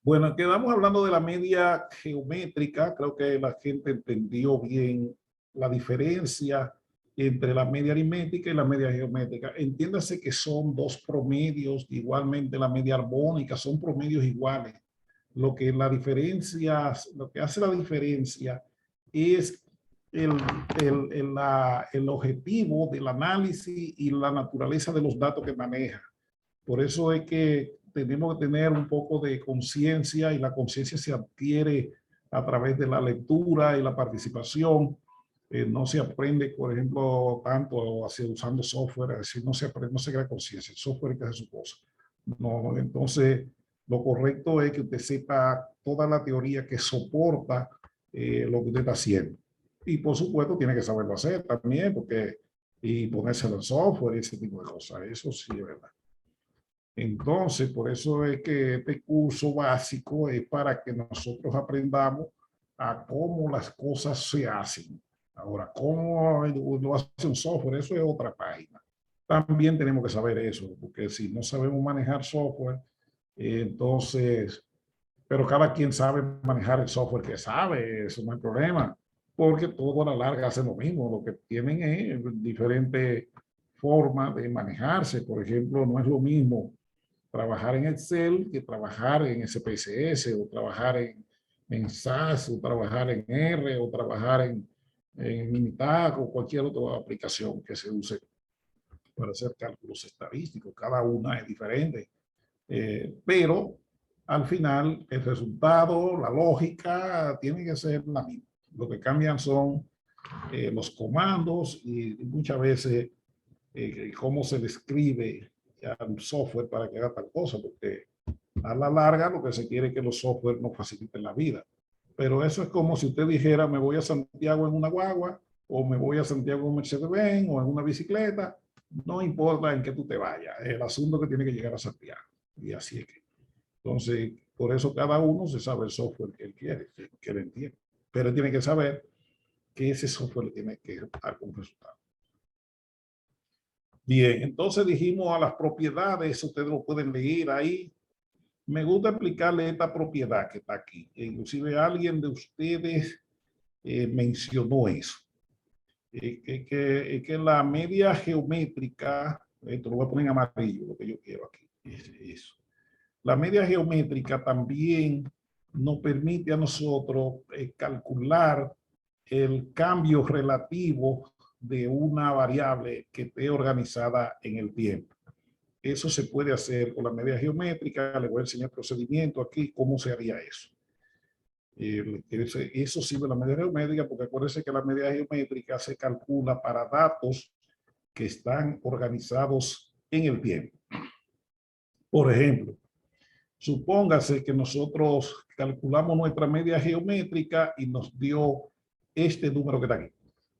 Bueno, quedamos hablando de la media geométrica. Creo que la gente entendió bien la diferencia entre la media aritmética y la media geométrica. Entiéndase que son dos promedios, igualmente la media armónica, son promedios iguales. Lo que hace la diferencia es el objetivo del análisis y la naturaleza de los datos que maneja. Por eso es que tenemos que tener un poco de conciencia, y la conciencia se adquiere a través de la lectura y la participación. No se aprende, por ejemplo, tanto así, usando software, es decir, no se aprende, no se crea conciencia, el software que hace su cosa. No, entonces, lo correcto es que usted sepa toda la teoría que soporta lo que usted está haciendo. Y por supuesto, tiene que saberlo hacer también, y ponerse en el software y ese tipo de cosas. Eso sí es verdad. Entonces, por eso es que este curso básico es para que nosotros aprendamos a cómo las cosas se hacen. Ahora, cómo lo hace un software, eso es otra página. También tenemos que saber eso, porque si no sabemos manejar software, entonces, pero cada quien sabe manejar el software que sabe, eso no hay problema, porque todo a la larga hacen lo mismo. Lo que tienen es diferentes formas de manejarse. Por ejemplo, no es lo mismo trabajar en Excel que trabajar en SPSS, o trabajar en SAS, o trabajar en R, o trabajar en Minitab, o cualquier otra aplicación que se use para hacer cálculos estadísticos. Cada una es diferente, pero al final el resultado, la lógica, tiene que ser la misma. Lo que cambian son los comandos y muchas veces cómo se describe al software para que haga tal cosa, porque a la larga lo que se quiere es que los software nos faciliten la vida. Pero eso es como si usted dijera, me voy a Santiago en una guagua, o me voy a Santiago en un Mercedes-Benz, o en una bicicleta. No importa en qué tú te vayas, el asunto es que tiene que llegar a Santiago. Y así es que. Entonces, por eso cada uno se sabe el software que él quiere, que él entiende. Pero él tiene que saber que ese software le tiene que dar un resultado. Bien, entonces dijimos a las propiedades, ustedes lo pueden leer ahí. Me gusta explicarle esta propiedad que está aquí. Inclusive alguien de ustedes mencionó eso. Que la media geométrica, esto lo voy a poner en amarillo, lo que yo quiero aquí, es eso. La media geométrica también nos permite a nosotros calcular el cambio relativo de una variable que esté organizada en el tiempo. Eso se puede hacer con la media geométrica. Le voy a enseñar el procedimiento aquí, cómo se haría eso. Eso sirve la media geométrica, porque acuérdense que la media geométrica se calcula para datos que están organizados en el tiempo. Por ejemplo, supóngase que nosotros calculamos nuestra media geométrica y nos dio este número que está aquí.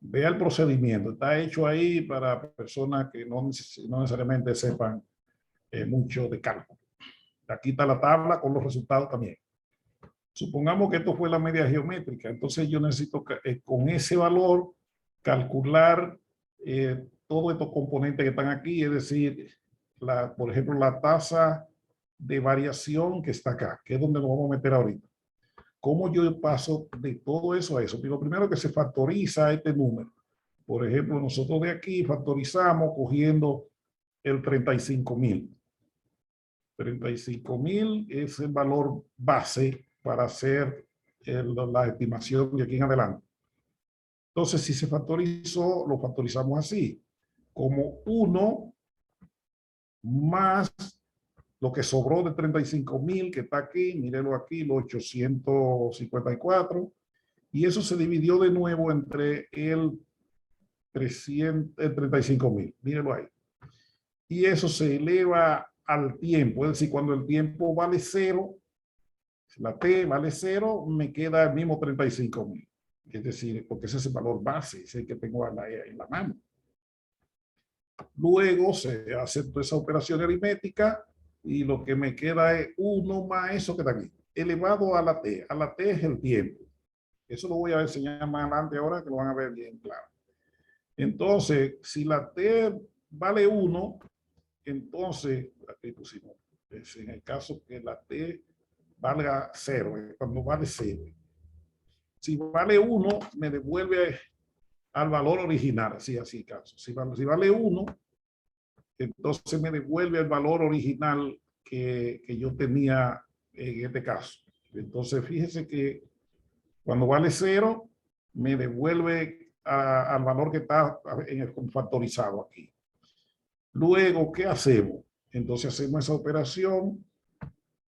Vea el procedimiento. Está hecho ahí para personas que no necesariamente sepan mucho de cálculo. Aquí está la tabla con los resultados también. Supongamos que esto fue la media geométrica. Entonces yo necesito con ese valor calcular todos estos componentes que están aquí. Es decir, por ejemplo, la tasa de variación que está acá, que es donde nos vamos a meter ahorita. ¿Cómo yo paso de todo eso a eso? Lo primero que se factoriza este número. Por ejemplo, nosotros de aquí factorizamos cogiendo el 35,000. 35,000 es el valor base para hacer la estimación de aquí en adelante. Entonces, si se factorizó, lo factorizamos así, como 1 más lo que sobró de 35,000, que está aquí, mírenlo aquí, los 854, y eso se dividió de nuevo entre el 35,000, mírenlo ahí. Y eso se eleva al tiempo, es decir, cuando el tiempo vale 0, la t vale 0, me queda el mismo 35,000. Es decir, porque ese es el valor base, ese es el que tengo en la mano. Luego se hace toda esa operación aritmética y lo que me queda es 1 más eso que está aquí, elevado a la t. A la t es el tiempo. Eso lo voy a enseñar más adelante ahora, que lo van a ver bien claro. Entonces, si la t vale 1, entonces, aquí pusimos, en el caso que la T valga 0, cuando vale 0. Si vale 1, me devuelve al valor original, así caso. Si vale 1, entonces me devuelve el valor original que yo tenía en este caso. Entonces, fíjese que cuando vale 0, me devuelve al valor que está en el factorizado aquí. Luego, ¿qué hacemos? Entonces hacemos esa operación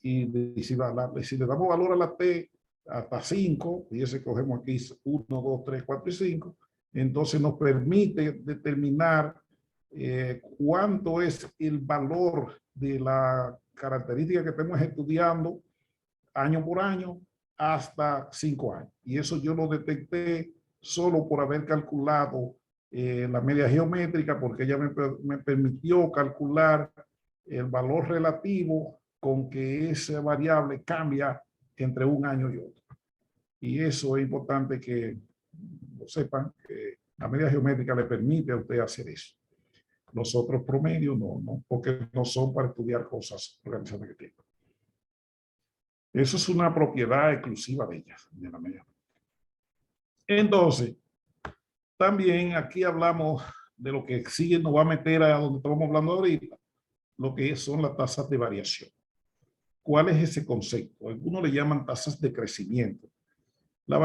y si le damos valor a la T hasta 5, y ese cogemos aquí 1, 2, 3, 4 y 5, entonces nos permite determinar cuánto es el valor de la característica que estamos estudiando año por año hasta 5 años. Y eso yo lo detecté solo por haber calculado la media geométrica, porque ella me permitió calcular el valor relativo con que esa variable cambia entre un año y otro. Y eso es importante que lo sepan, que la media geométrica le permite a usted hacer eso. Los otros promedios no, porque no son para estudiar cosas organizadas en el tiempo. Eso es una propiedad exclusiva de ellas, de la media. Entonces, también aquí hablamos de lo que sigue, nos va a meter a donde estamos hablando ahorita, lo que son las tasas de variación. ¿Cuál es ese concepto? Algunos le llaman tasas de crecimiento. La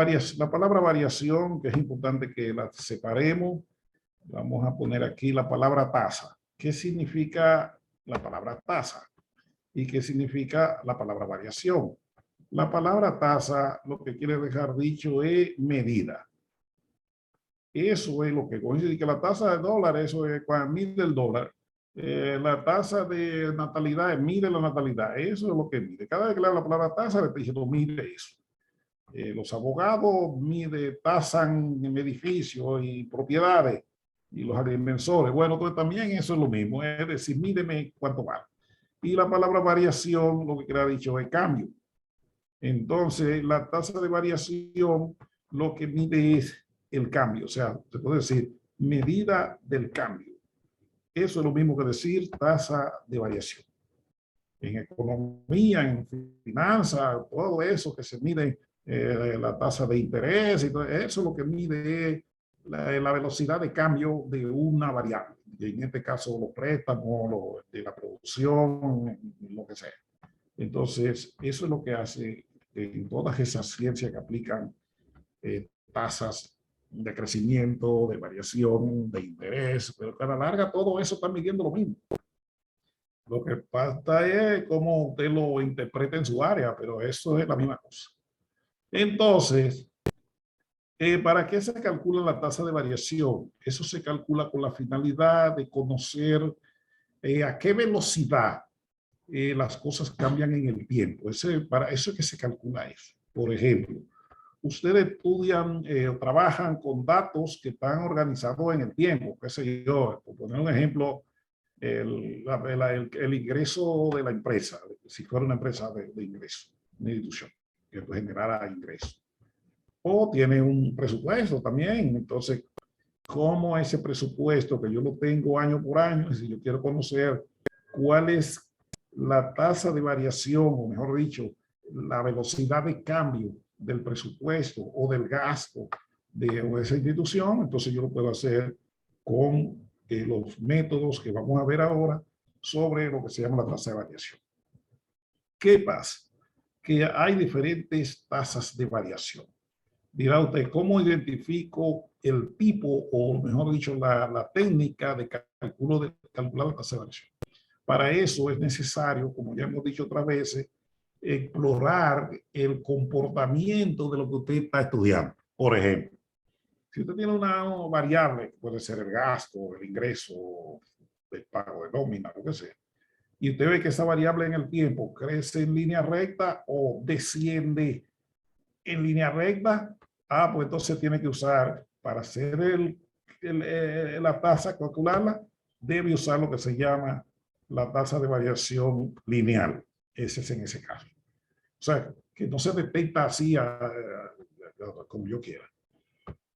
palabra variación, que es importante que la separemos, vamos a poner aquí la palabra tasa. ¿Qué significa la palabra tasa? ¿Y qué significa la palabra variación? La palabra tasa lo que quiere dejar dicho es medida. Eso es lo que coincide, que la tasa de dólar, eso es cuando mide el dólar. La tasa de natalidad, mide la natalidad. Eso es lo que mide. Cada vez que le habla la palabra tasa, le estoy diciendo, mide eso. Los abogados tasan en edificios y propiedades, y los agrimensores. Bueno, pues también eso es lo mismo. Es decir, mídeme cuánto vale. Y la palabra variación, lo que queda dicho es cambio. Entonces, la tasa de variación lo que mide es el cambio. O sea, se puede decir medida del cambio. Eso es lo mismo que decir tasa de variación. En economía, en finanzas, todo eso que se mide, la tasa de interés, y todo eso lo que mide es la velocidad de cambio de una variable. Y en este caso, los préstamos, de la producción, lo que sea. Entonces, eso es lo que hace en todas esas ciencias que aplican tasas de crecimiento, de variación, de interés, pero a la larga todo eso está midiendo lo mismo. Lo que pasa es cómo usted lo interpreta en su área, pero eso es la misma cosa. Entonces, ¿para qué se calcula la tasa de variación? Eso se calcula con la finalidad de conocer a qué velocidad las cosas cambian en el tiempo. Para eso es que se calcula eso. Por ejemplo, ustedes estudian o trabajan con datos que están organizados en el tiempo. Qué sé yo, por poner un ejemplo, el ingreso de la empresa, si fuera una empresa de ingreso, una institución que generara ingresos. O tiene un presupuesto también. Entonces, ¿cómo ese presupuesto que yo lo tengo año por año, si yo quiero conocer cuál es la tasa de variación, o mejor dicho, la velocidad de cambio del presupuesto o del gasto de esa institución, entonces yo lo puedo hacer con los métodos que vamos a ver ahora sobre lo que se llama la tasa de variación. ¿Qué pasa? Que hay diferentes tasas de variación. Dirá usted, ¿cómo identifico el tipo, o mejor dicho, la técnica de calcular la tasa de variación? Para eso es necesario, como ya hemos dicho otras veces, explorar el comportamiento de lo que usted está estudiando. Por ejemplo, si usted tiene una variable, puede ser el gasto, el ingreso, el pago de nómina, lo que sea, y usted ve que esa variable en el tiempo crece en línea recta o desciende en línea recta, pues entonces tiene que usar, para hacer la tasa, calcularla, debe usar lo que se llama la tasa de variación lineal. Ese es en ese caso. O sea, que no se detecta así como yo quiera.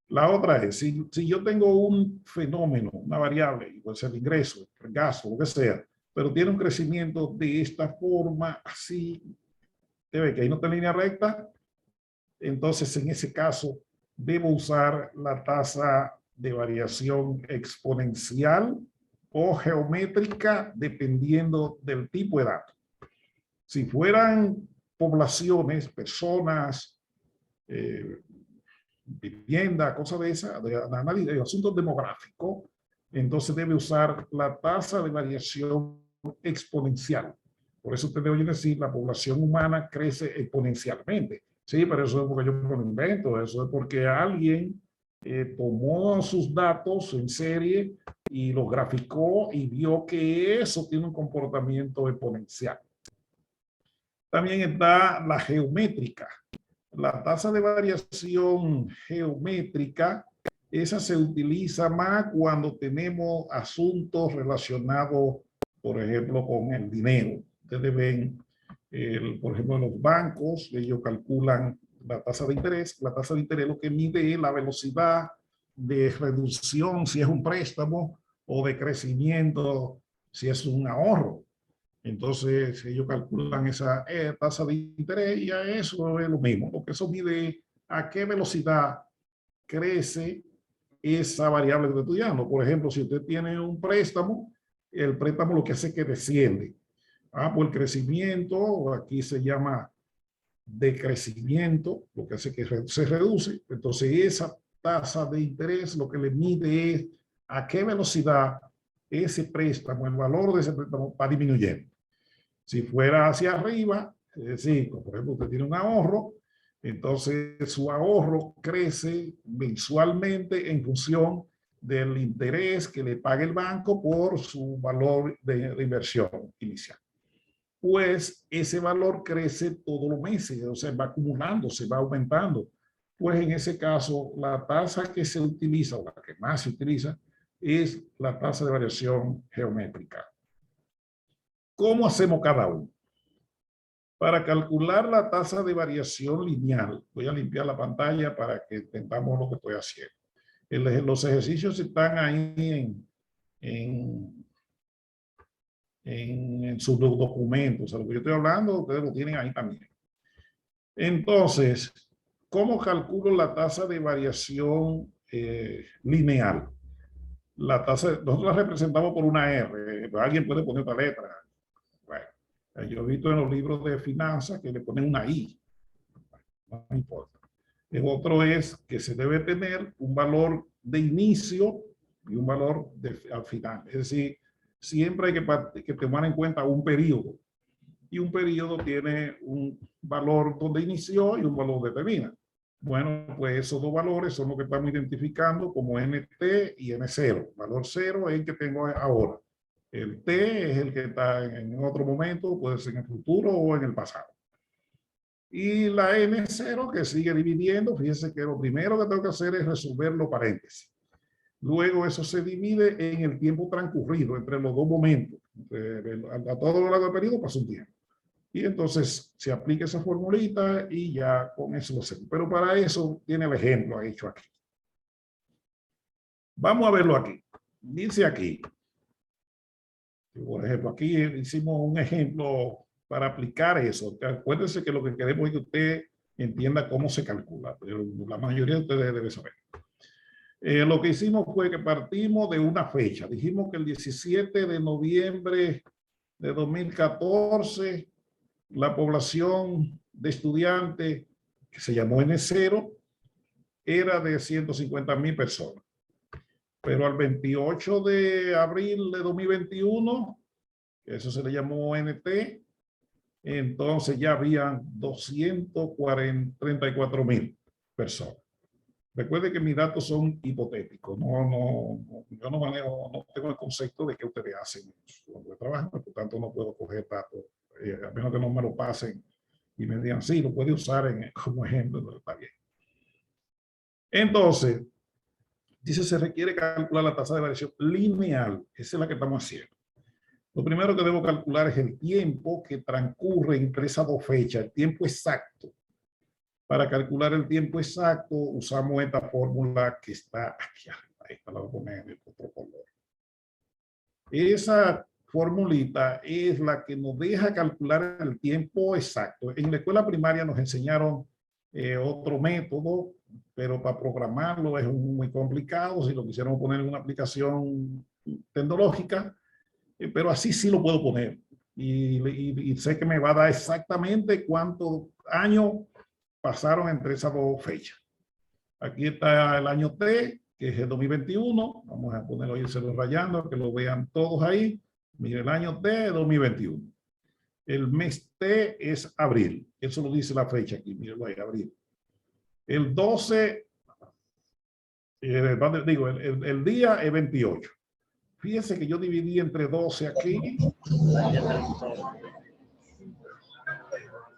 La otra es, si yo tengo un fenómeno, una variable, puede ser el ingreso, el gasto, lo que sea, pero tiene un crecimiento de esta forma, así, te ve que ahí no está en línea recta, entonces en ese caso debo usar la tasa de variación exponencial o geométrica dependiendo del tipo de dato. Si fueran poblaciones, personas, vivienda, cosas de esa, de análisis de asuntos demográficos, entonces debe usar la tasa de variación exponencial. Por eso usted debe decir, la población humana crece exponencialmente. Sí, pero eso es porque yo me lo invento, eso es porque alguien tomó sus datos en serie y los graficó y vio que eso tiene un comportamiento exponencial. También está la geométrica. La tasa de variación geométrica, esa se utiliza más cuando tenemos asuntos relacionados, por ejemplo, con el dinero. Ustedes ven, por ejemplo, en los bancos, ellos calculan la tasa de interés. La tasa de interés lo que mide es la velocidad de reducción, si es un préstamo, o de crecimiento, si es un ahorro. Entonces, ellos calculan esa tasa de interés y a eso es lo mismo. Lo que eso mide a qué velocidad crece esa variable que estoy estudiando. Por ejemplo, si usted tiene un préstamo, el préstamo lo que hace es que desciende. Por el crecimiento, aquí se llama decrecimiento, lo que hace que se reduce. Entonces, esa tasa de interés lo que le mide es a qué velocidad ese préstamo, el valor de ese préstamo va disminuyendo. Si fuera hacia arriba, es decir, por ejemplo, usted tiene un ahorro, entonces su ahorro crece mensualmente en función del interés que le paga el banco por su valor de inversión inicial. Pues ese valor crece todos los meses, o sea, va acumulando, se va aumentando. Pues en ese caso, la tasa que se utiliza, o la que más se utiliza, es la tasa de variación geométrica. ¿Cómo hacemos cada uno? Para calcular la tasa de variación lineal, voy a limpiar la pantalla para que entendamos lo que estoy haciendo. Los ejercicios están ahí en sus documentos. O sea, lo que yo estoy hablando, ustedes lo tienen ahí también. Entonces, ¿cómo calculo la tasa de variación lineal? Nosotros la representamos por una R. Alguien puede poner otra letra. Bueno, yo he visto en los libros de finanzas que le ponen una I. No importa. El otro es que se debe tener un valor de inicio y un valor al final. Es decir, siempre hay que tomar en cuenta un periodo. Y un periodo tiene un valor donde inició y un valor donde termina. Bueno, pues esos dos valores son los que estamos identificando como NT y N0. Valor 0 es el que tengo ahora. El T es el que está en otro momento, puede ser en el futuro o en el pasado. Y la N0 que sigue dividiendo, fíjense que lo primero que tengo que hacer es resolver los paréntesis. Luego eso se divide en el tiempo transcurrido entre los dos momentos. A todo lo largo del periodo pasa un tiempo. Y entonces se aplica esa formulita y ya con eso lo hacemos. Pero para eso tiene el ejemplo hecho aquí. Vamos a verlo aquí. Dice aquí. Por ejemplo, aquí hicimos un ejemplo para aplicar eso. Acuérdense que lo que queremos es que usted entienda cómo se calcula. Pero la mayoría de ustedes deben saber. Lo que hicimos fue que partimos de una fecha. Dijimos que el 17 de noviembre de 2014, la población de estudiantes, que se llamó N0, era de 150,000 personas. Pero al 28 de abril de 2021, eso se le llamó NT, entonces ya habían 234,000 personas. Recuerde que mis datos son hipotéticos. Yo no manejo, no tengo el concepto de que ustedes hacen cuando trabajan, por tanto no puedo coger datos, a menos que no me lo pasen y me digan, sí, lo puede usar como ejemplo, pero está bien. Entonces, dice, se requiere calcular la tasa de variación lineal. Esa es la que estamos haciendo. Lo primero que debo calcular es el tiempo que transcurre entre esas dos fechas, el tiempo exacto. Para calcular el tiempo exacto, usamos esta fórmula que está aquí arriba. Esta la voy a poner en el otro color. Esa formulita es la que nos deja calcular el tiempo exacto. En la escuela primaria nos enseñaron otro método, pero para programarlo es muy complicado si lo quisiéramos poner en una aplicación tecnológica, pero así sí lo puedo poner. Y sé que me va a dar exactamente cuántos años pasaron entre esas dos fechas. Aquí está el año T, que es el 2021. Vamos a ponerlo ahí, se lo rayando, que lo vean todos ahí. Mire, el año T, 2021. El mes T es abril. Eso lo dice la fecha aquí. Mírenlo ahí, abril. El 12, digo, el día es 28. Fíjense que yo dividí entre 12 aquí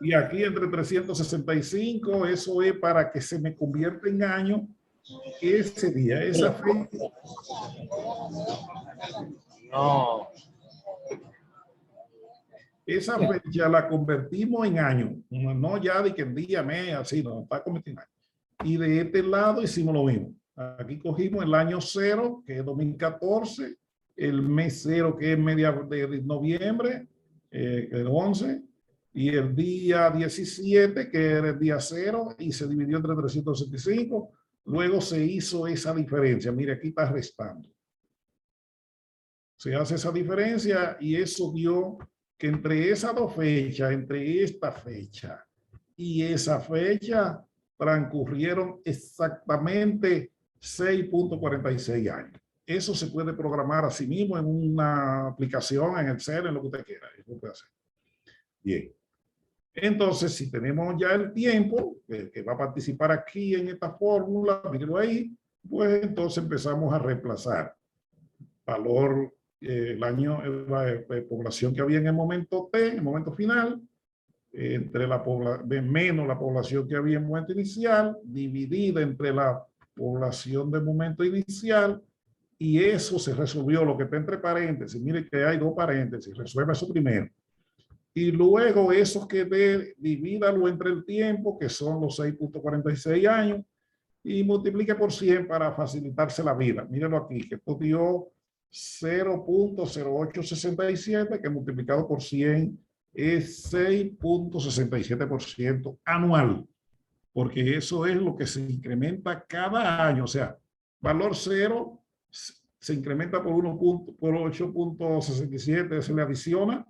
y aquí entre 365. Eso es para que se me convierta en año ese día, esa fecha. No. Esa fecha la convertimos en año. No ya de que en día, mes, así, no, está convertido en año. Y de este lado hicimos lo mismo. Aquí cogimos el año 0, que es 2014, el mes 0, que es media de noviembre, que es el 11, y el día 17, que era el día 0, y se dividió entre 365. Luego se hizo esa diferencia. Mire, aquí está restando. Se hace esa diferencia y eso dio que entre esas dos fechas, entre esta fecha y esa fecha, transcurrieron exactamente 6.46 años. Eso se puede programar a sí mismo en una aplicación, en Excel, en lo que usted quiera. Eso puede hacer. Bien. Entonces, si tenemos ya el tiempo que va a participar aquí en esta fórmula, mírenlo ahí, pues entonces empezamos a reemplazar valor, el año, la población que había en el momento T, en el momento final, entre la menos la población que había en el momento inicial, dividida entre la población del momento inicial, y eso se resolvió, lo que está entre paréntesis. Mire que hay dos paréntesis, resuelve eso primero. Y luego eso que divídalo entre el tiempo, que son los 6.46 años, y multiplique por 100 para facilitarse la vida. Mírenlo aquí, que esto dio 0.0867, que multiplicado por 100 es 6.67% anual, porque eso es lo que se incrementa cada año. O sea, valor 0 se incrementa por 8.67, se le adiciona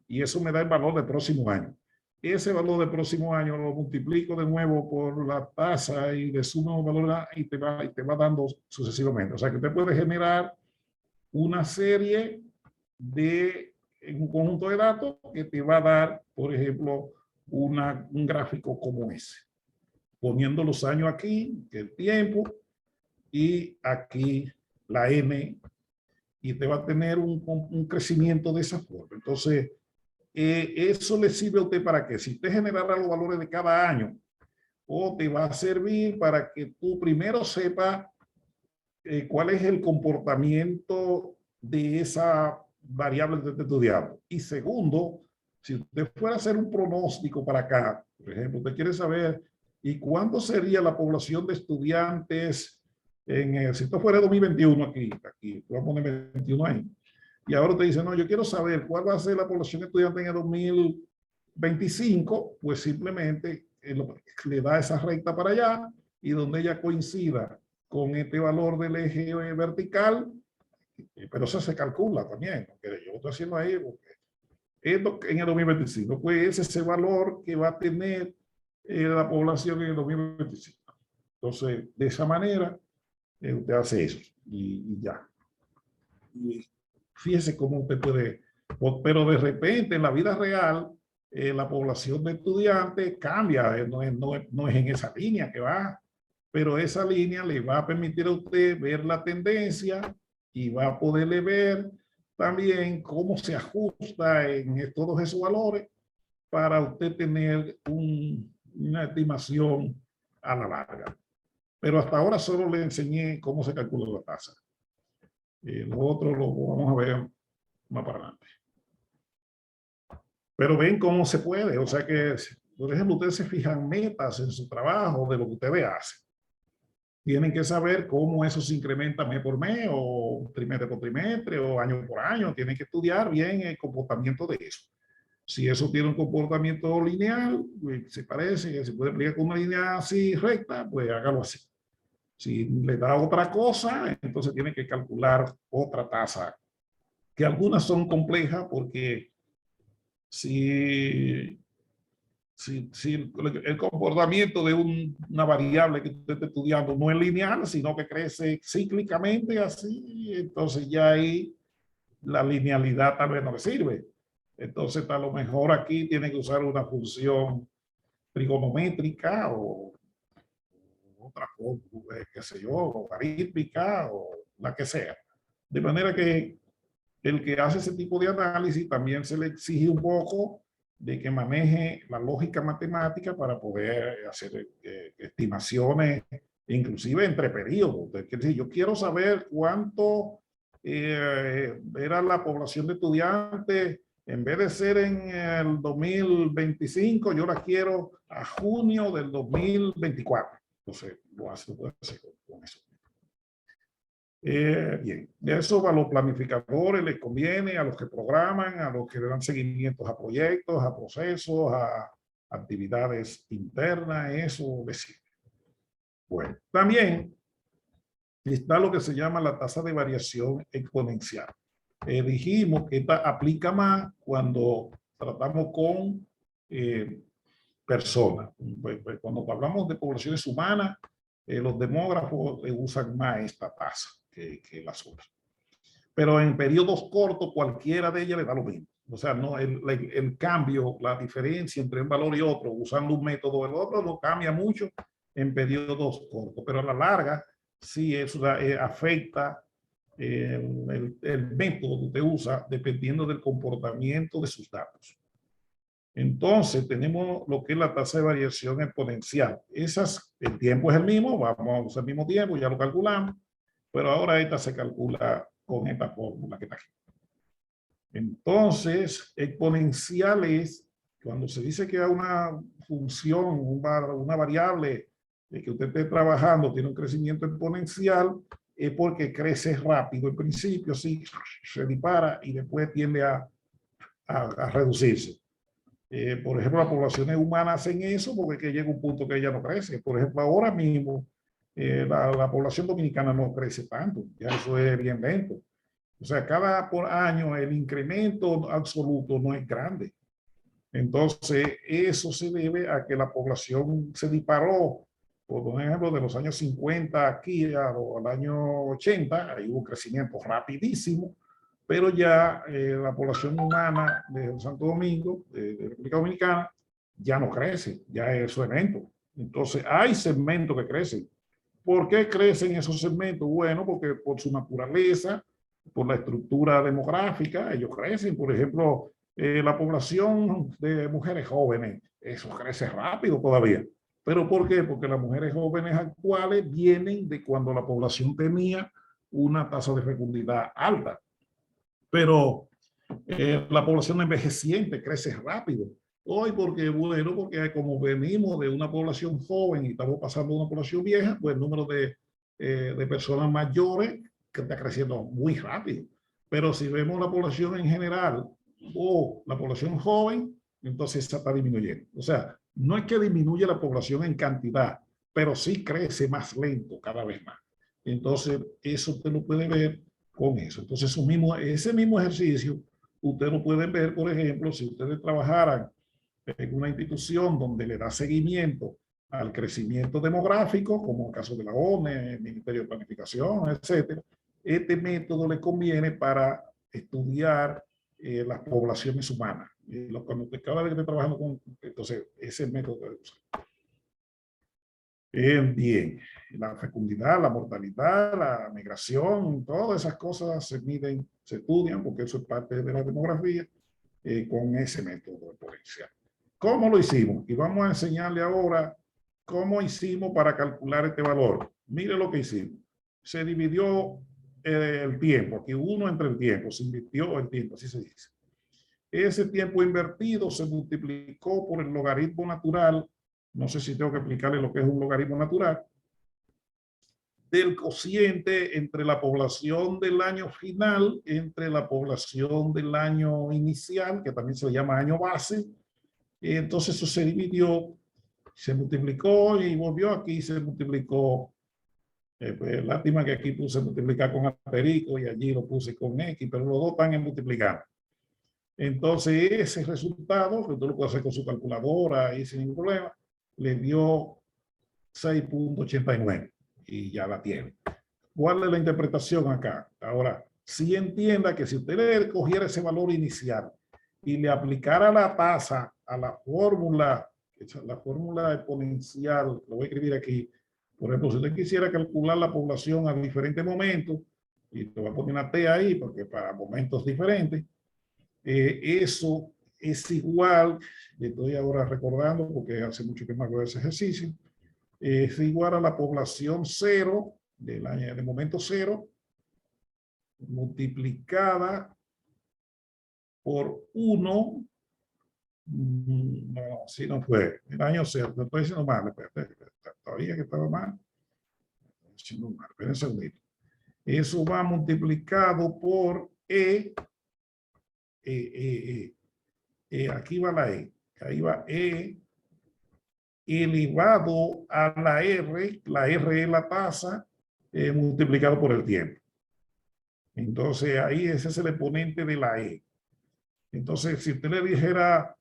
y eso me da el valor del próximo año. Ese valor del próximo año lo multiplico de nuevo por la tasa y le sumo el valor y te va dando sucesivamente. O sea que usted puede generar una serie de un conjunto de datos que te va a dar, por ejemplo, un gráfico como ese, poniendo los años aquí, que el tiempo, y aquí la M, y te va a tener un crecimiento de esa forma. Entonces, eso le sirve a usted para que si usted generara los valores de cada año, o te va a servir para que tú primero sepas cuál es el comportamiento de esa variable que esté estudiando. Y segundo, si usted fuera a hacer un pronóstico para acá, por ejemplo, usted quiere saber ¿y cuánto sería la población de estudiantes si esto fuera 2021 aquí, voy a poner 21 años, y ahora te dice, no, yo quiero saber cuál va a ser la población estudiante en el 2025, pues simplemente le da esa recta para allá y donde ella coincida con este valor del eje vertical, pero eso se calcula también, porque yo lo estoy haciendo ahí, porque esto en el 2025, pues ese valor que va a tener la población en el 2025. Entonces, de esa manera, usted hace eso y ya. Y fíjese cómo usted puede, pero de repente en la vida real, la población de estudiantes cambia, no es en esa línea que va, pero esa línea le va a permitir a usted ver la tendencia y va a poderle ver también cómo se ajusta en todos esos valores para usted tener una estimación a la larga. Pero hasta ahora solo le enseñé cómo se calcula la tasa. Lo otro lo vamos a ver más para adelante. Pero ven cómo se puede. O sea que, por ejemplo, ustedes se fijan metas en su trabajo de lo que ustedes hacen. tienen que saber cómo eso se incrementa mes por mes o trimestre por trimestre o año por año. Tienen que estudiar bien el comportamiento de eso. Si eso tiene un comportamiento lineal, pues, se parece que se puede aplicar con una línea así recta, pues hágalo así. Si le da otra cosa, entonces tiene que calcular otra tasa, que algunas son complejas porque si si el comportamiento de una variable que usted está estudiando no es lineal, sino que crece cíclicamente así, entonces ya ahí la linealidad tal vez no le sirve. Entonces, a lo mejor aquí tiene que usar una función trigonométrica o otra, qué sé yo, logarítmica o la que sea. De manera que el que hace ese tipo de análisis también se le exige un poco de que maneje la lógica matemática para poder hacer estimaciones, inclusive entre periodos. Es decir, yo quiero saber cuánto era la población de estudiantes, en vez de ser en el 2025, yo la quiero a junio del 2024. Entonces, lo puedo hacer con eso. Bien, eso a los planificadores les conviene, a los que programan, a los que le dan seguimientos a proyectos, a procesos, a actividades internas, eso les sirve. Bueno, también está lo que se llama la tasa de variación exponencial. Dijimos que esta aplica más cuando tratamos con personas. Pues, cuando hablamos de poblaciones humanas, los demógrafos usan más esta tasa que las otras. Pero en periodos cortos, cualquiera de ellas le da lo mismo. O sea, no, el cambio, la diferencia entre un valor y otro, usando un método o el otro, no cambia mucho en periodos cortos. Pero a la larga, sí eso afecta el método que usted usa dependiendo del comportamiento de sus datos. Entonces, tenemos lo que es la tasa de variación exponencial. El tiempo es el mismo, vamos a usar el mismo tiempo, ya lo calculamos, pero ahora esta se calcula con esta fórmula que está aquí. Entonces, exponencial es cuando se dice que una función, una variable que usted esté trabajando tiene un crecimiento exponencial, es porque crece rápido. En principio, sí, se dispara y después tiende a reducirse. Por ejemplo, las poblaciones humanas hacen eso porque que llega un punto que ella no crece. Por ejemplo, ahora mismo la población dominicana no crece tanto, ya eso es bien lento. O sea, cada por año el incremento absoluto no es grande. Entonces, eso se debe a que la población se disparó, por ejemplo, de los años 50 aquí al año 80, ahí hubo un crecimiento rapidísimo, pero ya la población humana de Santo Domingo, de República Dominicana, ya no crece, ya es su evento. Entonces, hay segmentos que crecen. ¿Por qué crecen esos segmentos? Bueno, porque por su naturaleza, por la estructura demográfica, ellos crecen. Por ejemplo, la población de mujeres jóvenes, eso crece rápido todavía. ¿Pero por qué? Porque las mujeres jóvenes actuales vienen de cuando la población tenía una tasa de fecundidad alta. Pero la población envejeciente crece rápido. Hoy, porque bueno, porque como venimos de una población joven y estamos pasando a una población vieja, pues el número de personas mayores que está creciendo muy rápido. Pero si vemos la población en general o la población joven, entonces esa está disminuyendo. O sea, no es que disminuye la población en cantidad, pero sí crece más lento cada vez más. Entonces, eso usted lo puede ver con eso. Entonces, ese mismo ejercicio, usted lo puede ver, por ejemplo, si ustedes trabajaran en una institución donde le da seguimiento al crecimiento demográfico, como el caso de la ONU, el Ministerio de Planificación, etcétera. Este método le conviene para estudiar las poblaciones humanas. Cuando cada vez que esté trabajando con, entonces, ese método debe usar. Bien, la fecundidad, la mortalidad, la migración, todas esas cosas se miden, se estudian, porque eso es parte de la demografía, con ese método exponencial. ¿Cómo lo hicimos? Y vamos a enseñarle ahora cómo hicimos para calcular este valor. Mire lo que hicimos. Se dividió el tiempo, aquí uno entre el tiempo, se invirtió el tiempo, así se dice. Ese tiempo invertido se multiplicó por el logaritmo natural. No sé si tengo que explicarle lo que es un logaritmo natural. del cociente entre la población del año final, entre la población del año inicial, que también se le llama año base. Entonces eso se dividió, se multiplicó y volvió aquí, se multiplicó. Pues, lástima que aquí puse multiplicar con asterisco y allí lo puse con X, pero los dos están en multiplicar. Entonces ese resultado, que tú lo puedes hacer con su calculadora y sin ningún problema, le dio 6.89 y ya la tiene. ¿Cuál es la interpretación acá? Ahora, si entienda que si usted le cogiera ese valor inicial y le aplicara la tasa a la fórmula exponencial, lo voy a escribir aquí. Por ejemplo, si usted quisiera calcular la población a diferentes momentos, y te voy a poner una T ahí porque para momentos diferentes, eso es igual, le estoy ahora recordando porque hace mucho que no hago ese ejercicio, es igual a la población cero del año de momento cero multiplicada por 1. No, si no fue el año cero, no estoy diciendo mal, espérate, todavía que estaba mal, diciendo mal, espera un segundito. Eso va multiplicado por aquí va la ahí va elevado a la R es la tasa, multiplicado por el tiempo. Entonces ahí ese es el exponente de la Entonces si usted le dijera,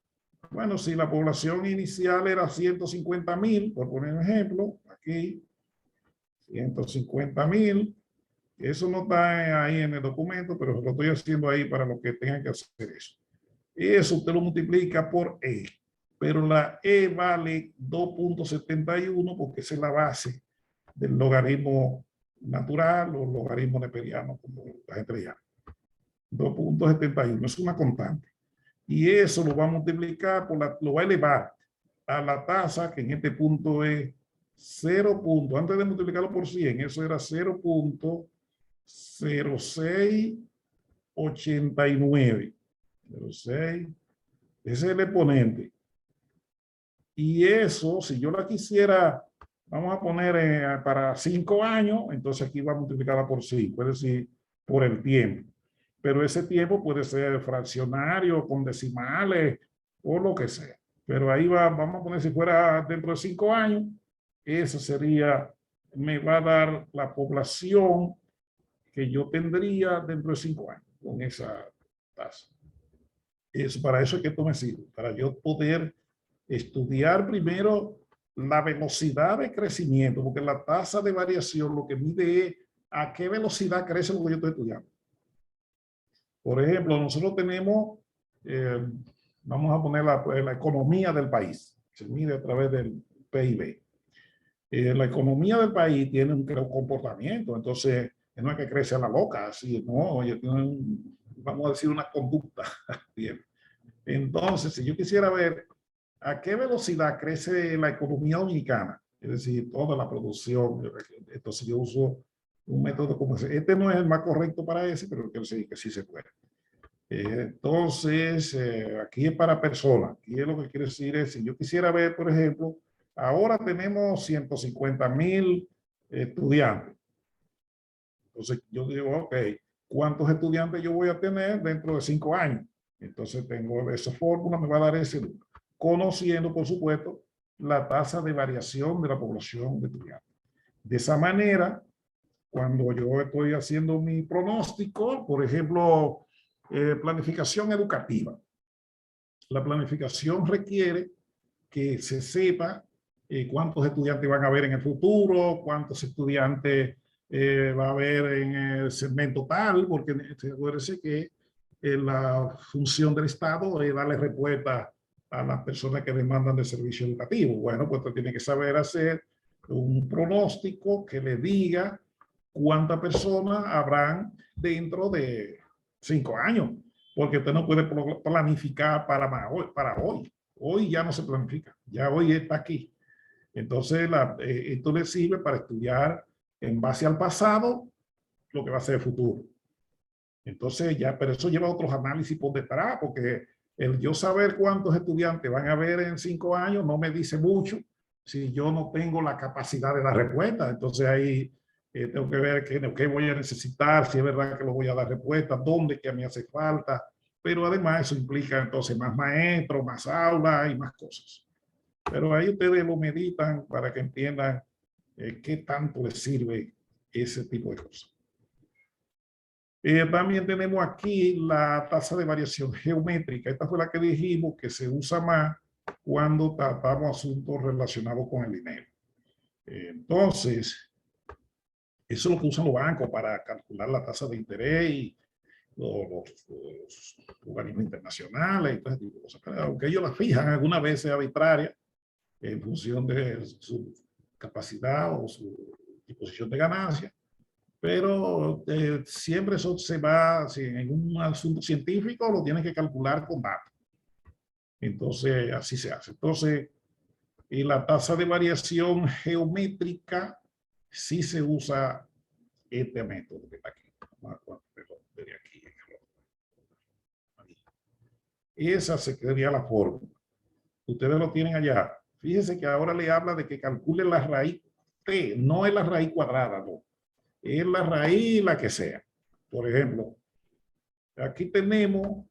bueno, si la población inicial era 150.000, por poner un ejemplo, aquí, 150.000, eso no está ahí en el documento, pero lo estoy haciendo ahí para los que tengan que hacer eso. Eso usted lo multiplica por pero la vale 2.71 porque esa es la base del logaritmo natural o logaritmo neperiano, como la gente le llama. 2.71 es una constante. Y eso lo va a multiplicar, lo va a elevar a la tasa, que en este punto es 0. Antes de multiplicarlo por 100, eso era 0.0689. 06. Ese es el exponente. Y eso, si yo la quisiera, vamos a poner para 5 años, entonces aquí va a multiplicarla por 5, es decir, por el tiempo. Pero ese tiempo puede ser fraccionario, con decimales, o lo que sea. Pero ahí vamos a poner, si fuera dentro de 5 años, eso sería, me va a dar la población que yo tendría dentro de 5 años, con esa tasa. Para eso es que esto me sirve, para yo poder estudiar primero la velocidad de crecimiento, porque la tasa de variación lo que mide es a qué velocidad crece lo que yo estoy estudiando. Por ejemplo, nosotros tenemos, vamos a poner la economía del país, se mide a través del PIB. La economía del país tiene un comportamiento, entonces no es que crece a la loca, así, no, vamos a decir una conducta. Bien. Entonces, si yo quisiera ver a qué velocidad crece la economía dominicana, es decir, toda la producción, entonces yo uso un método como ese. Este no es el más correcto para ese, pero quiero decir que sí se puede. Entonces, aquí es para personas. Aquí es lo que quiere decir es, si yo quisiera ver, por ejemplo, ahora tenemos 150.000 estudiantes. Entonces, yo digo, ok, ¿cuántos estudiantes yo voy a tener dentro de 5 años? Entonces, tengo esa fórmula, me va a dar ese número, conociendo, por supuesto, la tasa de variación de la población de estudiantes. De esa manera, cuando yo estoy haciendo mi pronóstico, por ejemplo, planificación educativa. La planificación requiere que se sepa cuántos estudiantes van a haber en el futuro, cuántos estudiantes va a haber en el segmento tal, porque acuérdense que la función del Estado es darle respuesta a las personas que demandan de servicio educativo. Bueno, pues usted tiene que saber hacer un pronóstico que le diga cuántas personas habrán dentro de 5 años, porque usted no puede planificar para hoy. Hoy ya no se planifica, ya hoy está aquí. Entonces, esto le sirve para estudiar en base al pasado lo que va a ser el futuro. Entonces, pero eso lleva otros análisis por detrás, porque el yo saber cuántos estudiantes van a haber en 5 años no me dice mucho si yo no tengo la capacidad de dar respuesta. Entonces, ahí tengo que ver qué voy a necesitar, si es verdad que lo voy a dar respuesta, dónde que me hace falta, pero además eso implica entonces más maestros, más aulas y más cosas. Pero ahí ustedes lo meditan para que entiendan qué tanto les sirve ese tipo de cosas. También tenemos aquí la tasa de variación geométrica. Esta fue la que dijimos que se usa más cuando tratamos asuntos relacionados con el dinero. Entonces, eso es lo que usan los bancos para calcular la tasa de interés y los organismos internacionales y todo ese tipo de cosas. Aunque ellos la fijan algunas veces arbitraria en función de su capacidad o su disposición de ganancia, pero siempre eso se va, si en un asunto científico lo tienes que calcular con datos. Entonces, así se hace. Entonces, la tasa de variación geométrica sí se usa este método que está aquí. Vamos a ver aquí. Esa sería la fórmula. Ustedes lo tienen allá. Fíjense que ahora le habla de que calcule la raíz t, no es la raíz cuadrada, no. Es la raíz la que sea. Por ejemplo, aquí tenemos,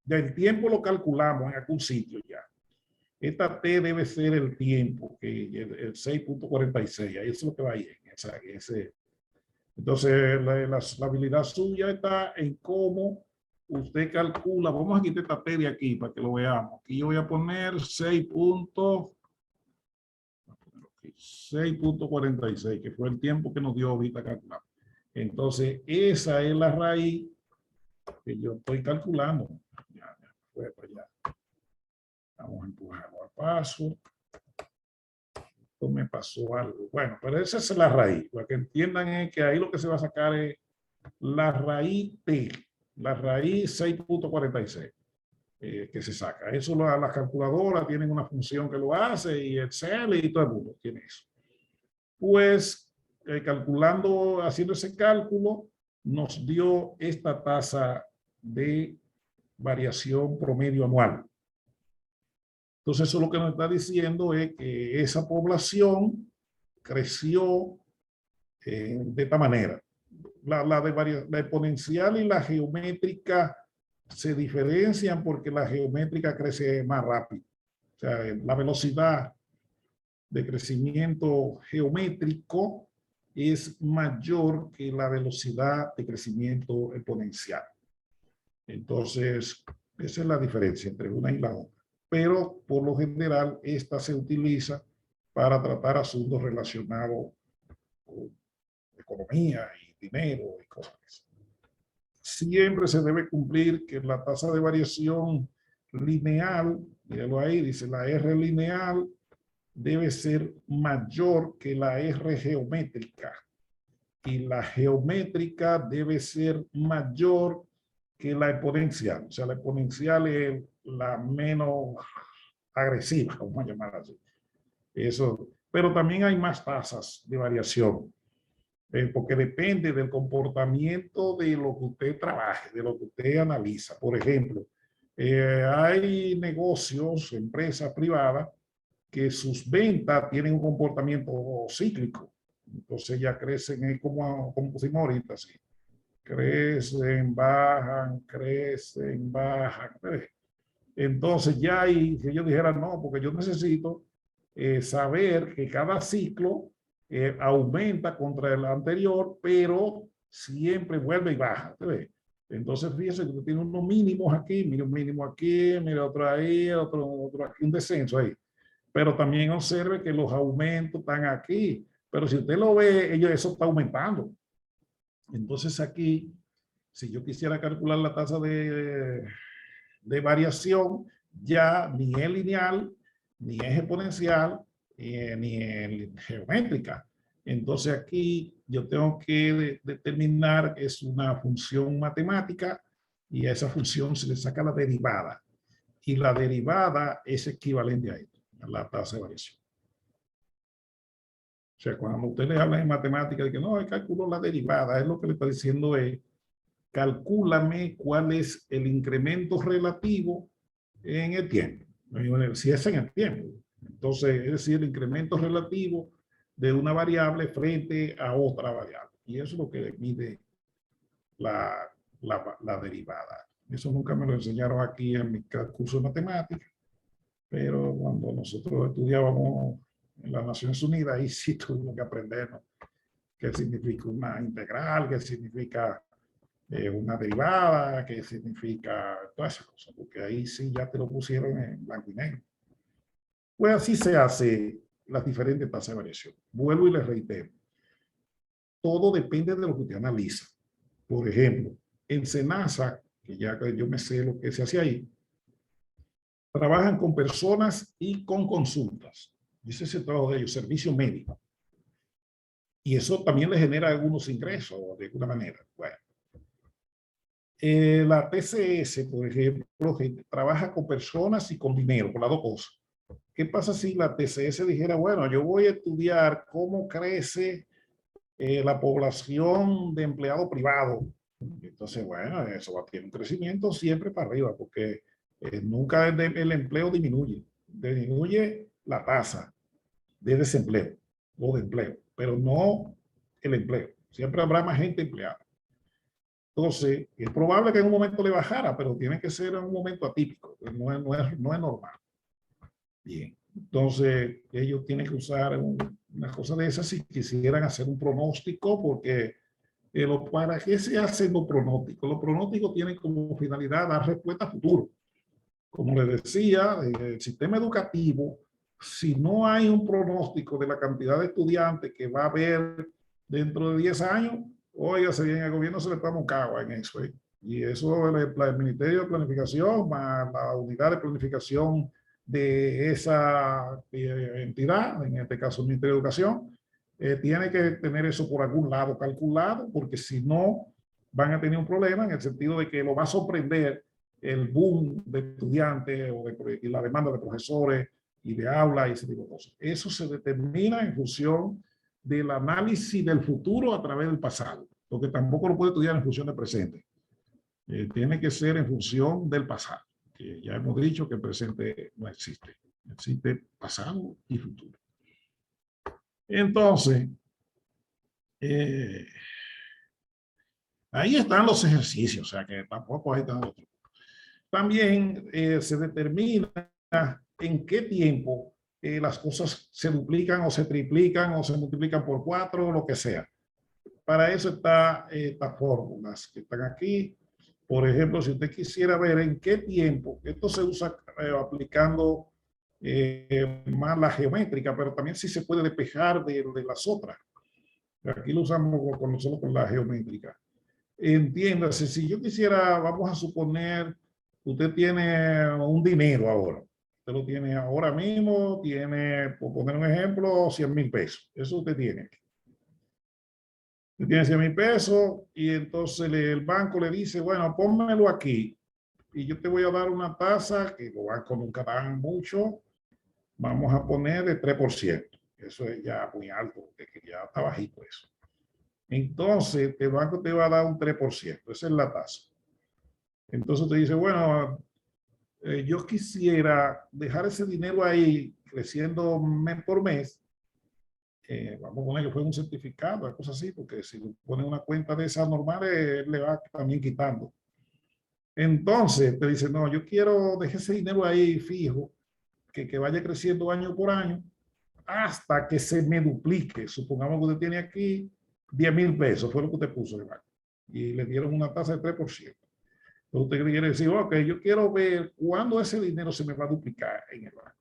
ya el tiempo lo calculamos en algún sitio ya. Esta t debe ser el tiempo, que el 6.46, ahí es lo que va ahí. Entonces, la habilidad suya está en cómo usted calcula. Vamos a quitar esta t de aquí para que lo veamos. Aquí yo voy a poner 6.46, que fue el tiempo que nos dio ahorita calcular. Entonces, esa es la raíz que yo estoy calculando. Ya fue para allá. Vamos a empujarlo al paso. Esto me pasó algo. Bueno, pero esa es la raíz. Lo que entiendan es que ahí lo que se va a sacar es la raíz T, la raíz 6.46 que se saca. Eso las calculadoras tienen una función que lo hace y Excel y todo el mundo tiene eso. Pues calculando, haciendo ese cálculo, nos dio esta tasa de variación promedio anual. Entonces, eso lo que nos está diciendo es que esa población creció de esta manera. La exponencial y la geométrica se diferencian porque la geométrica crece más rápido. O sea, la velocidad de crecimiento geométrico es mayor que la velocidad de crecimiento exponencial. Entonces, esa es la diferencia entre una y la otra. Pero, por lo general, esta se utiliza para tratar asuntos relacionados con economía y dinero y cosas. Siempre se debe cumplir que la tasa de variación lineal, míralo ahí, dice la R lineal, debe ser mayor que la R geométrica. Y la geométrica debe ser mayor que la exponencial. O sea, la exponencial es la menos agresiva, vamos a llamar así. Eso. Pero también hay más tasas de variación, porque depende del comportamiento de lo que usted trabaje, de lo que usted analiza. Por ejemplo, hay negocios, empresas privadas, que sus ventas tienen un comportamiento cíclico. Entonces ya crecen, como pusimos ahorita, así. Crecen, bajan, crecen, bajan. Entonces ya ahí, si yo dijera, no, porque yo necesito saber que cada ciclo aumenta contra el anterior, pero siempre vuelve y baja. Entonces fíjese que usted tiene unos mínimos aquí, mire un mínimo aquí, mire otro ahí, otro aquí, un descenso ahí. Pero también observe que los aumentos están aquí. Pero si usted lo ve, eso está aumentando. Entonces aquí, si yo quisiera calcular la tasa de variación, ya ni es lineal, ni es exponencial, ni es geométrica. Entonces aquí yo tengo que determinar que es una función matemática y a esa función se le saca la derivada. Y la derivada es equivalente a esto, a la tasa de variación. O sea, cuando usted le habla en matemática de que no, calculo la derivada, es lo que le está diciendo es, calcúlame cuál es el incremento relativo en el tiempo. Si es en el tiempo. Entonces, es decir, el incremento relativo de una variable frente a otra variable. Y eso es lo que mide la derivada. Eso nunca me lo enseñaron aquí en mi curso de matemáticas, pero cuando nosotros estudiábamos en las Naciones Unidas, ahí sí tuvimos que aprender, ¿no? Qué significa una integral, qué significa una derivada, qué significa todas esas cosas, porque ahí sí ya te lo pusieron en blanco y negro. Pues así se hace las diferentes tasas de variación. Vuelvo y les reitero. Todo depende de lo que usted analiza. Por ejemplo, en Senasa, que ya yo me sé lo que se hace ahí, trabajan con personas y con consultas. Ese es el trabajo de ellos, servicio médico. Y eso también les genera algunos ingresos de alguna manera. Bueno, la TCS, por ejemplo, que trabaja con personas y con dinero, con las dos cosas. ¿Qué pasa si la TCS dijera, bueno, yo voy a estudiar cómo crece la población de empleado privado? Entonces, bueno, eso va a tener un crecimiento siempre para arriba, porque nunca el empleo disminuye la tasa de desempleo o de empleo, pero no el empleo. Siempre habrá más gente empleada. Entonces, es probable que en un momento le bajara, pero tiene que ser en un momento atípico, no es normal. Bien, entonces ellos tienen que usar una cosa de esas si quisieran hacer un pronóstico, porque ¿para qué se hacen los pronósticos? Los pronósticos tienen como finalidad dar respuesta a futuro. Como les decía, el sistema educativo, si no hay un pronóstico de la cantidad de estudiantes que va a haber dentro de 10 años, oiga, bien, al gobierno se le toma un cago en eso. Y eso, el Ministerio de Planificación, más la unidad de planificación de esa entidad, en este caso el Ministerio de Educación, tiene que tener eso por algún lado calculado, porque si no, van a tener un problema en el sentido de que lo va a sorprender el boom de estudiantes y la demanda de profesores y de aulas y ese tipo de cosas. Eso se determina en función del análisis del futuro a través del pasado, porque tampoco lo puede estudiar en función del presente. Tiene que ser en función del pasado, que ya hemos dicho que el presente no existe. Existe pasado y futuro. Entonces, ahí están los ejercicios, o sea que tampoco hay tan otro. También se determina en qué tiempo las cosas se duplican o se triplican o se multiplican por 4 o lo que sea. Para eso están estas fórmulas que están aquí. Por ejemplo, si usted quisiera ver en qué tiempo, esto se usa aplicando más la geométrica, pero también sí se puede despejar de las otras. Aquí lo usamos solo con la geométrica. Entiéndase, si yo quisiera, vamos a suponer, usted tiene un dinero ahora. Usted lo tiene ahora mismo, tiene, por poner un ejemplo, 100,000 pesos. Eso usted tiene. Usted tiene 100,000 pesos y entonces el banco le dice, bueno, pónmelo aquí y yo te voy a dar una tasa que los bancos nunca dan mucho. Vamos a poner de 3%. Eso es ya muy alto, que ya está bajito eso. Entonces, el banco te va a dar un 3%. Esa es la tasa. Entonces te dice, bueno, yo quisiera dejar ese dinero ahí creciendo mes por mes. Vamos a poner que fue un certificado, cosas así, porque si pone una cuenta de esas normales, le va también quitando. Entonces te dice, no, yo quiero dejar ese dinero ahí fijo, que vaya creciendo año por año, hasta que se me duplique. Supongamos que usted tiene aquí 10,000 pesos, fue lo que usted puso en el banco, y le dieron una tasa de 3%. Entonces usted quiere decir, ok, yo quiero ver cuándo ese dinero se me va a duplicar en el banco.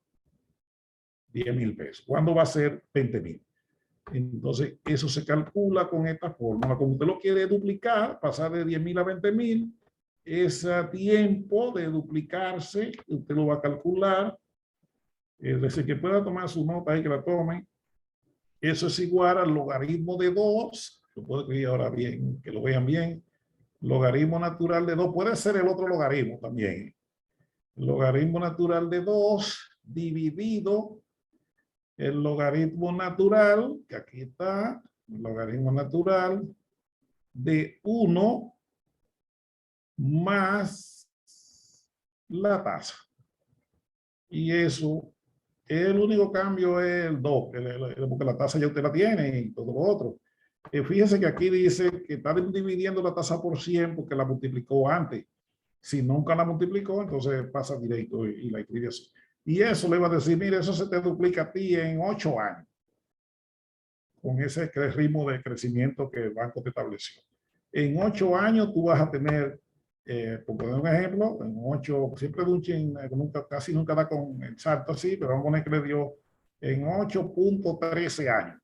10,000 pesos. ¿Cuándo va a ser 20,000? Entonces, eso se calcula con esta fórmula. Como usted lo quiere duplicar, pasar de 10,000 a 20,000, ese tiempo de duplicarse, usted lo va a calcular. Es decir, que pueda tomar su nota ahí, que la tomen. Eso es igual al logaritmo de 2. Lo puedo escribir ahora bien, que lo vean bien. Logaritmo natural de 2. Puede ser el otro logaritmo también. Logaritmo natural de 2 dividido el logaritmo natural, que aquí está, el logaritmo natural de 1 más la tasa. Y eso El único cambio es el DOC, porque la tasa ya usted la tiene y todo lo otro. Fíjese que aquí dice que está dividiendo la tasa por 100 porque la multiplicó antes. Si nunca la multiplicó, entonces pasa directo y la escribe así. Y eso le va a decir, mire, eso se te duplica a ti en 8 años, con ese ritmo de crecimiento que el banco te estableció. En 8 años tú vas a tener, por poner un ejemplo, en 8, siempre Dunchen casi nunca da con exacto así, pero vamos a poner que le dio en 8.13 años.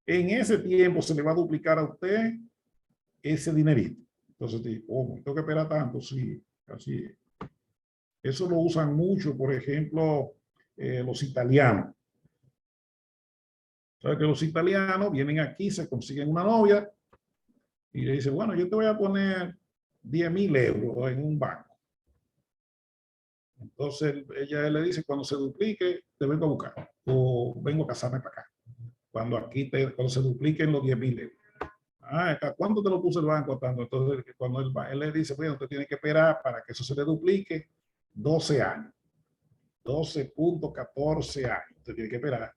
En ese tiempo se le va a duplicar a usted ese dinerito. Entonces, ¿cómo? ¿Tengo que esperar tanto? Sí, así es. Eso lo usan mucho, por ejemplo, los italianos. ¿Sabes que los italianos vienen aquí, se consiguen una novia y le dicen, bueno, yo te voy a poner 10.000 euros en un banco? Entonces ella le dice, cuando se duplique, te vengo a buscar o vengo a casarme para acá. Cuando se dupliquen los 10.000 euros. Ah, ¿cuánto te lo puso el banco? Tanto. Entonces, cuando él le dice, bueno, usted tiene que esperar para que eso se le duplique 12 años. 12.14 años. Usted tiene que esperar.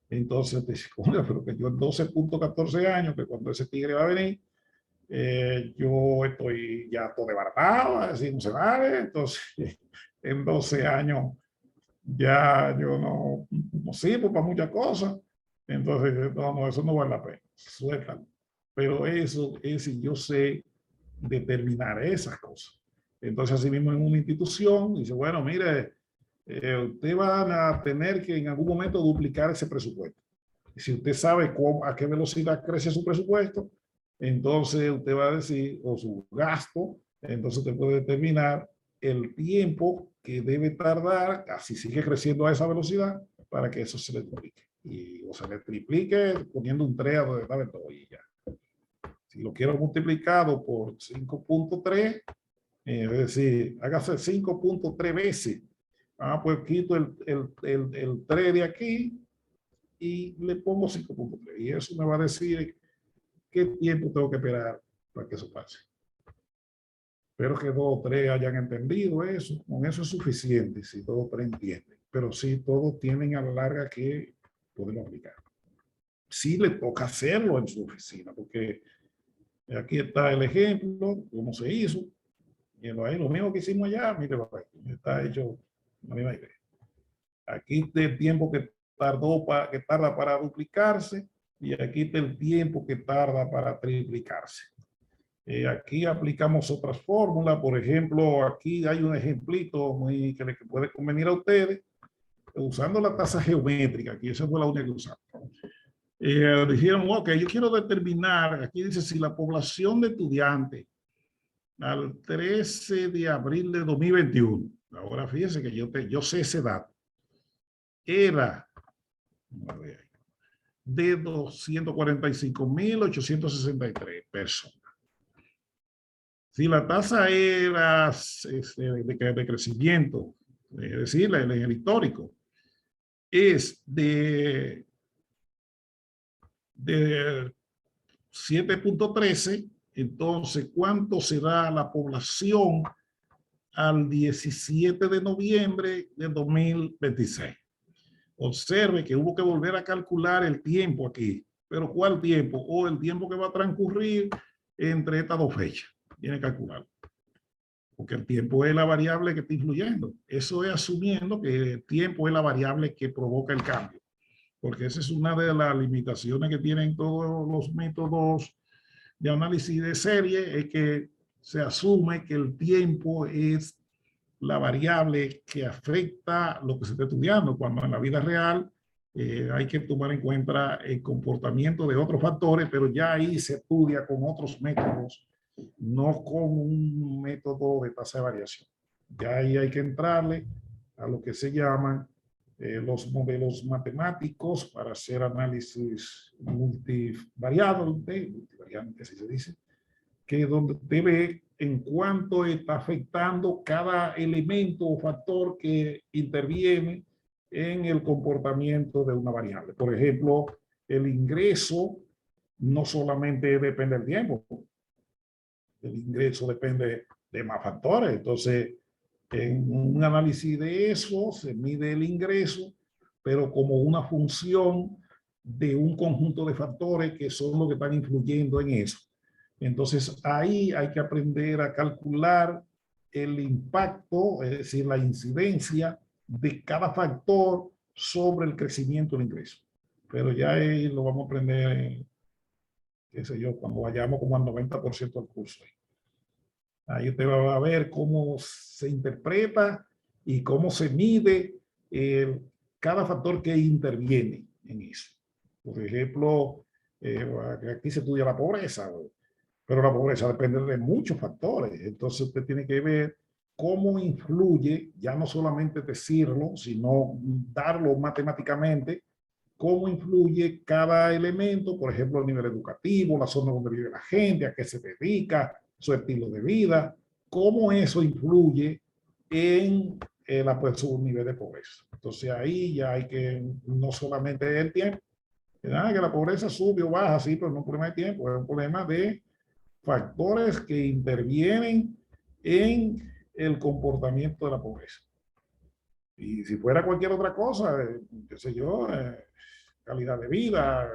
Entonces, te dice, pero que yo en 12.14 años, que cuando ese tigre va a venir, yo estoy ya todo desbaratado, así no se vale. Entonces, en 12 años ya yo no sirvo para muchas cosas. Entonces, no, eso no vale la pena. Suéltalo. Pero eso es si yo sé determinar esas cosas. Entonces, así mismo en una institución, dice, bueno, mire, usted va a tener que en algún momento duplicar ese presupuesto. Y si usted sabe a qué velocidad crece su presupuesto, entonces usted va a decir, o su gasto, entonces usted puede determinar el tiempo que debe tardar, si sigue creciendo a esa velocidad, para que eso se le duplique. O se le triplique poniendo un 3 a donde estaba todo y ya. Si lo quiero multiplicado por 5.3, es decir, hágase 5.3 veces. Pues quito el 3 de aquí y le pongo 5.3. Y eso me va a decir qué tiempo tengo que esperar para que eso pase. Espero que 2 o 3 hayan entendido eso. Con eso es suficiente, si 2 o 3 entienden. Pero sí, todos tienen a la larga que poderlo aplicar. Sí le toca hacerlo en su oficina, porque aquí está el ejemplo, cómo se hizo. Y lo mismo que hicimos allá, mire, está hecho la misma idea. Aquí está el tiempo que tarda para duplicarse y aquí está el tiempo que tarda para triplicarse. Aquí aplicamos otras fórmulas. Por ejemplo, aquí hay un ejemplito que les puede convenir a ustedes usando la tasa geométrica. Aquí esa fue la única que usamos. Dijeron, ok, yo quiero determinar, aquí dice si la población de estudiantes al 13 de abril de 2021, ahora fíjense que yo sé ese dato, era de 245.863 personas. Si la tasa era de crecimiento, es decir, en el histórico, es de 7.13, entonces, ¿cuánto será la población al 17 de noviembre de 2026? Observe que hubo que volver a calcular el tiempo aquí. ¿Pero cuál tiempo? O el tiempo que va a transcurrir entre estas dos fechas. Tiene que calcular. Porque el tiempo es la variable que está influyendo. Eso es asumiendo que el tiempo es la variable que provoca el cambio. Porque esa es una de las limitaciones que tienen todos los métodos de análisis de serie, es que se asume que el tiempo es la variable que afecta lo que se está estudiando, cuando en la vida real hay que tomar en cuenta el comportamiento de otros factores, pero ya ahí se estudia con otros métodos, no con un método de tasa de variación. Ya ahí hay que entrarle a lo que se llaman los modelos matemáticos para hacer análisis multivariante, así se dice, que es donde usted ve en cuánto está afectando cada elemento o factor que interviene en el comportamiento de una variable. Por ejemplo, el ingreso no solamente depende del tiempo, el ingreso depende de más factores. Entonces, En un análisis de eso se mide el ingreso, pero como una función de un conjunto de factores que son los que están influyendo en eso. Entonces ahí hay que aprender a calcular el impacto, es decir, la incidencia de cada factor sobre el crecimiento del ingreso. Pero ya ahí lo vamos a aprender, qué sé yo, cuando vayamos como al 90% del curso. Ahí usted va a ver cómo se interpreta y cómo se mide cada factor que interviene en eso. Por ejemplo, aquí se estudia la pobreza, pero la pobreza depende de muchos factores. Entonces usted tiene que ver cómo influye, ya no solamente decirlo, sino darlo matemáticamente, cómo influye cada elemento, por ejemplo, el nivel educativo, la zona donde vive la gente, a qué se dedica, su estilo de vida, cómo eso influye en su nivel de pobreza. Entonces ahí ya hay que no solamente el tiempo, que la pobreza sube o baja, sí, pero no es un problema de tiempo, es un problema de factores que intervienen en el comportamiento de la pobreza. Y si fuera cualquier otra cosa, qué sé yo, calidad de vida,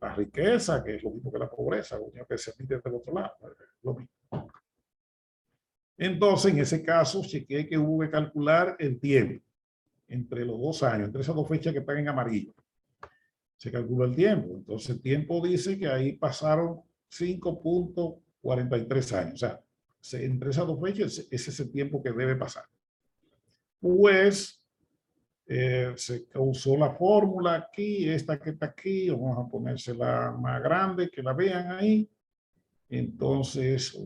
la riqueza, que es lo mismo que la pobreza, que se mide del otro lado, lo mismo. Entonces, en ese caso, chequeé que hubo que calcular el tiempo entre los 2 años, entre esas dos fechas que están en amarillo. Se calculó el tiempo. Entonces, el tiempo dice que ahí pasaron 5.43 años. O sea, entre esas dos fechas, ese es el tiempo que debe pasar. Pues se usó la fórmula aquí, esta que está aquí, vamos a ponérsela más grande, que la vean ahí. Entonces,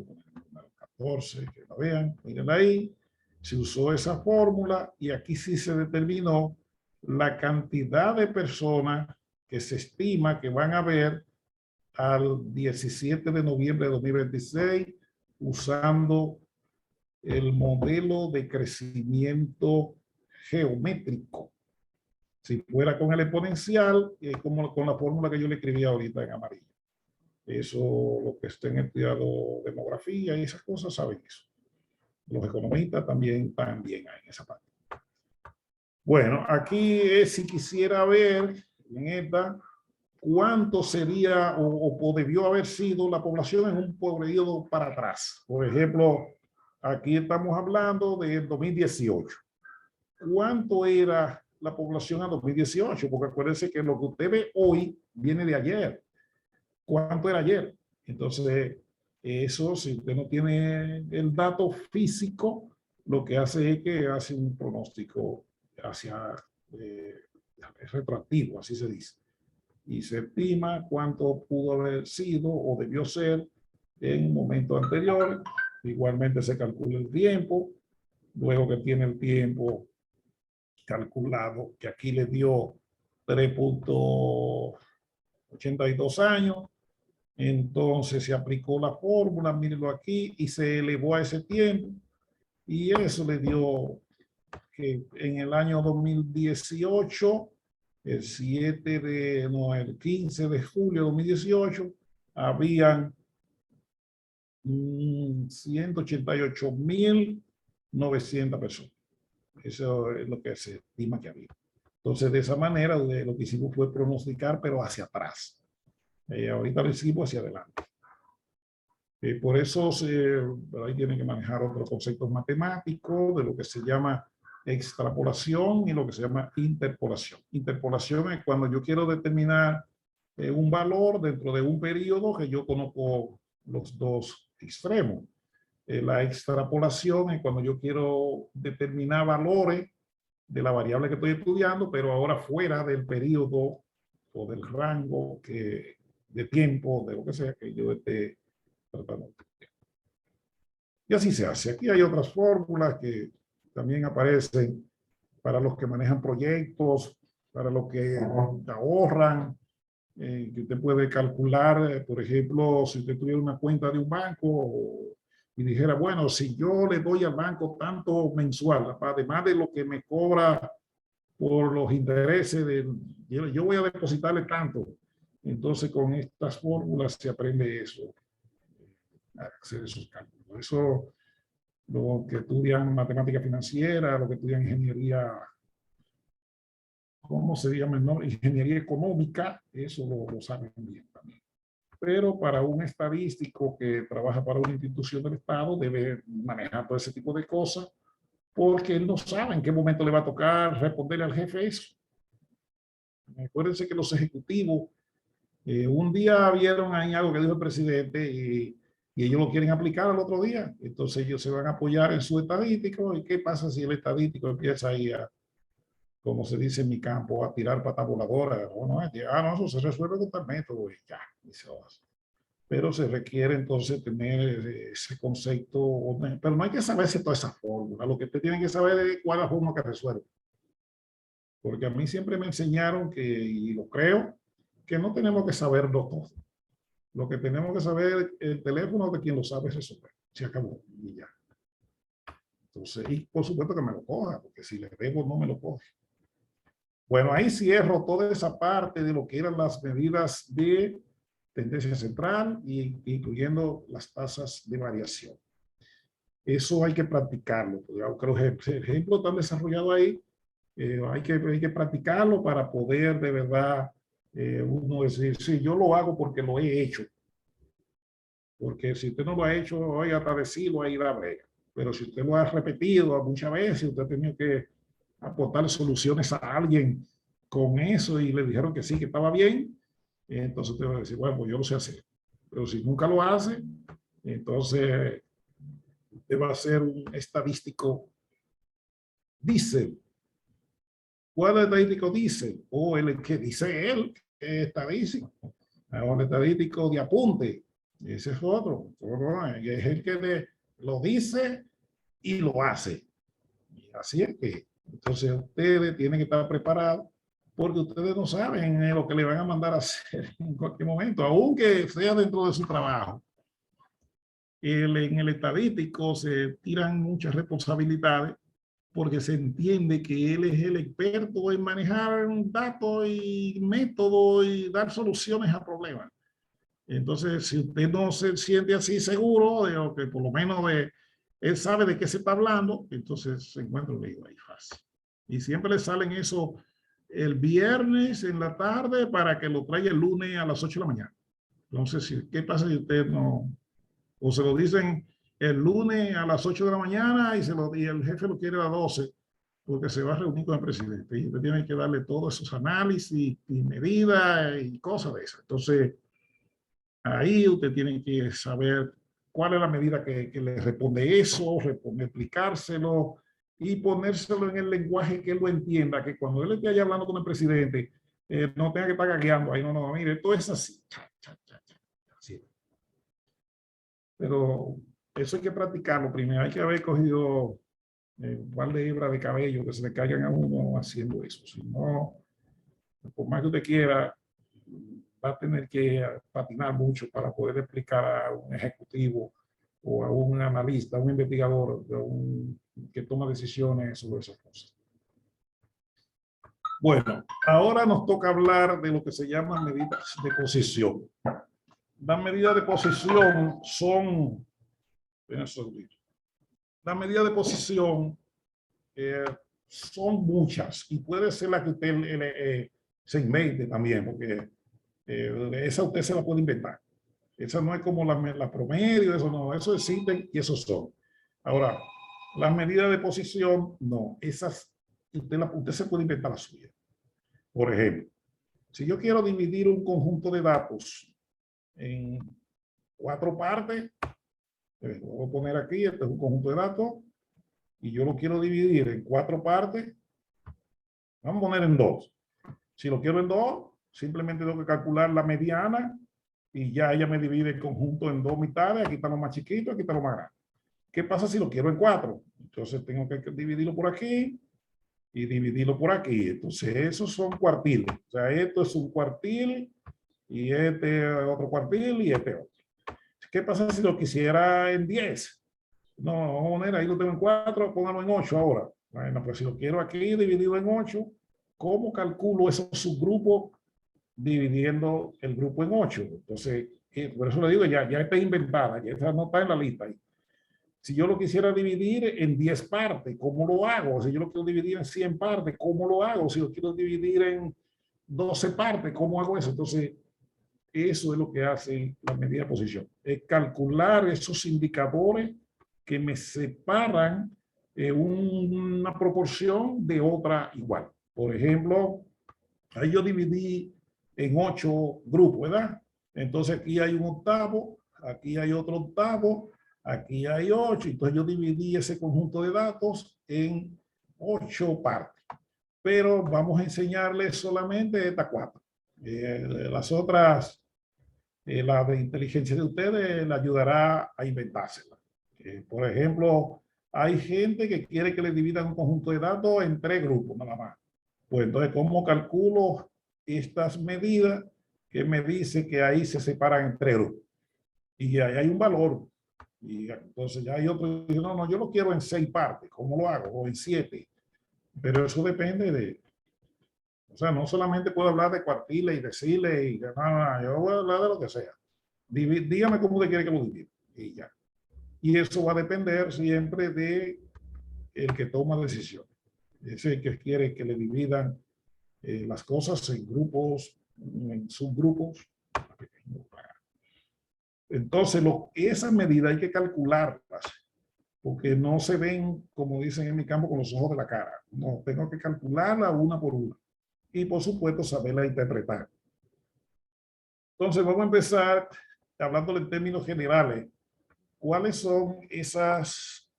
14, que la vean, miren ahí, se usó esa fórmula y aquí sí se determinó la cantidad de personas que se estima que van a haber al 17 de noviembre de 2026 usando el modelo de crecimiento geométrico. Si fuera con el exponencial, como con la fórmula que yo le escribí ahorita en amarillo. Eso, los que estén estudiando demografía y esas cosas saben eso. Los economistas también están bien ahí en esa parte. Bueno, aquí es si quisiera ver en esta cuánto sería o debió haber sido la población en un periodo para atrás. Por ejemplo, aquí estamos hablando de 2018. ¿Cuánto era la población en 2018? Porque acuérdense que lo que usted ve hoy viene de ayer. ¿Cuánto era ayer? Entonces, eso, si usted no tiene el dato físico, lo que hace es que hace un pronóstico hacia retroactivo, así se dice. Y se estima cuánto pudo haber sido o debió ser en momentos anteriores. Igualmente se calcula el tiempo. Luego que tiene el tiempo calculado, que aquí le dio 3.82 años, entonces se aplicó la fórmula, mírenlo aquí, y se elevó a ese tiempo, y eso le dio que en el año 2018, el 15 de julio de 2018, habían 188.900 personas. Eso es lo que se estima que había. Entonces, de esa manera, lo que hicimos fue pronosticar, pero hacia atrás. Ahorita lo hicimos hacia adelante. Por eso ahí tienen que manejar otros conceptos matemáticos de lo que se llama extrapolación y lo que se llama interpolación. Interpolación es cuando yo quiero determinar un valor dentro de un periodo que yo conozco los dos extremos. La extrapolación es cuando yo quiero determinar valores de la variable que estoy estudiando, pero ahora fuera del periodo o del rango de tiempo, de lo que sea que yo esté tratando. Y así se hace. Aquí hay otras fórmulas que también aparecen para los que manejan proyectos, para los que ahorran, que usted puede calcular, por ejemplo, si usted tuviera una cuenta de un banco y dijera, bueno, si yo le doy al banco tanto mensual, además de lo que me cobra por los intereses, yo voy a depositarle tanto. Entonces, con estas fórmulas se aprende eso, a hacer esos cálculos. Eso los que estudian matemática financiera, los que estudian ingeniería, ¿cómo se llama el nombre? Ingeniería económica, eso lo saben bien también. Pero para un estadístico que trabaja para una institución del Estado debe manejar todo ese tipo de cosas porque él no sabe en qué momento le va a tocar responderle al jefe eso. Acuérdense que los ejecutivos un día vieron ahí algo que dijo el presidente y ellos lo quieren aplicar al otro día. Entonces ellos se van a apoyar en su estadístico. ¿Y qué pasa si el estadístico empieza ahí a, como se dice en mi campo, a tirar patas voladoras? O no, no, eso se resuelve con tal método y ya, y se hace. Pero se requiere entonces tener ese concepto, pero no hay que saberse toda esa fórmula. Lo que usted tiene que saber es cuál es la forma que resuelve. Porque a mí siempre me enseñaron que, y lo creo, que no tenemos que saberlo todo. Lo que tenemos que saber es el teléfono de quien lo sabe resolver. Se acabó y ya. Entonces, y por supuesto que me lo coja, porque si le debo no me lo coge. Bueno, ahí cierro toda esa parte de lo que eran las medidas de tendencia central, incluyendo las tasas de variación. Eso hay que practicarlo. Aunque los ejemplos están desarrollados ahí, hay que practicarlo para poder de verdad uno decir, sí, yo lo hago porque lo he hecho. Porque si usted no lo ha hecho, hoy hasta decirlo, ahí da brega. Pero si usted lo ha repetido muchas veces, usted ha tenido que aportar soluciones a alguien con eso y le dijeron que sí, que estaba bien, entonces usted va a decir, bueno, pues yo lo sé hacer. Pero si nunca lo hace, entonces usted va a ser un estadístico diésel. ¿Cuál estadístico dice? O el que dice él, que es estadístico. Un estadístico de apunte. Ese es otro. Es el que lo dice y lo hace. Y así es que, entonces ustedes tienen que estar preparados porque ustedes no saben lo que le van a mandar a hacer en cualquier momento, aunque sea dentro de su trabajo. En el estadístico se tiran muchas responsabilidades porque se entiende que él es el experto en manejar datos y métodos y dar soluciones a problemas. Entonces, si usted no se siente así seguro, de que por lo menos él sabe de qué se está hablando, entonces se encuentra un lío ahí fácil. Y siempre le salen eso el viernes en la tarde para que lo traiga el lunes a las 8 de la mañana. Entonces, ¿qué pasa si usted no, o se lo dicen el lunes a las 8 de la mañana y el jefe lo quiere a las 12 porque se va a reunir con el presidente y usted tiene que darle todos esos análisis y medidas y cosas de esas. Entonces, ahí usted tiene que saber cuál es la medida que le responde eso, explicárselo y ponérselo en el lenguaje que él lo entienda, que cuando él esté allá hablando con el presidente, no tenga que estar gagueando ahí, no, mire, esto es así. Así. Pero eso hay que practicarlo primero, hay que haber cogido un par de hebras de cabello que se le caigan a uno haciendo eso. Si no, por más que usted quiera, va a tener que patinar mucho para poder explicar a un ejecutivo o a un analista, a un investigador que toma decisiones sobre esas cosas. Bueno, ahora nos toca hablar de lo que se llama medidas de posición. Las medidas de posición son, las medidas de posición son muchas y puede ser la que usted se invente también, porque esa usted se la puede inventar. Esa no es como la promedio, eso no, eso existen y esos son. Ahora, las medidas de posición, no, esas usted se puede inventar la suya. Por ejemplo, si yo quiero dividir un conjunto de datos en 4 partes, lo voy a poner aquí, este es un conjunto de datos, y yo lo quiero dividir en 4 partes, vamos a poner en 2. Si lo quiero en 2, simplemente tengo que calcular la mediana y ya ella me divide el conjunto en 2 mitades, aquí está lo más chiquito, aquí está lo más grande. ¿Qué pasa si lo quiero en 4? Entonces tengo que dividirlo por aquí y dividirlo por aquí. Entonces esos son cuartiles. O sea, esto es un cuartil y este otro cuartil y este otro. ¿Qué pasa si lo quisiera en 10? No, vamos a poner, ahí lo tengo en 4, póngalo en 8 ahora. Bueno, pues si lo quiero aquí dividido en 8, ¿cómo calculo esos subgrupos dividiendo el grupo en 8? Entonces, por eso le digo, ya está inventada, ya no está en la lista. Si yo lo quisiera dividir en 10 partes, ¿cómo lo hago? Si yo lo quiero dividir en 100 partes, ¿cómo lo hago? Si lo quiero dividir en 12 partes, ¿cómo hago eso? Entonces, eso es lo que hace la medida de posición. Es calcular esos indicadores que me separan una proporción de otra igual. Por ejemplo, ahí yo dividí en 8 grupos, ¿verdad? Entonces aquí hay un octavo, aquí hay otro octavo, aquí hay 8. Entonces yo dividí ese conjunto de datos en 8 partes. Pero vamos a enseñarles solamente estas 4. Las otras, la de inteligencia de ustedes le ayudará a inventársela. Por ejemplo, hay gente que quiere que le dividan un conjunto de datos en 3 grupos nada más. Pues entonces, ¿cómo calculo estas medidas que me dice que ahí se separan en 3 grupos? Y ahí hay un valor. Y entonces ya hay otro que dice, no, yo lo quiero en 6 partes. ¿Cómo lo hago? O en 7. Pero eso depende de... O sea, no solamente puedo hablar de cuartiles y deciles y nada, yo voy a hablar de lo que sea. Dígame cómo usted quiere que lo divida. Y ya. Y eso va a depender siempre de el que toma decisiones. Es el que quiere que le dividan las cosas en grupos, en subgrupos. Entonces, esas medidas hay que calcularlas, porque no se ven, como dicen en mi campo, con los ojos de la cara. No, tengo que calcularla una por una. Y, por supuesto, saberla interpretar. Entonces, vamos a empezar hablando en términos generales. ¿Cuáles son esas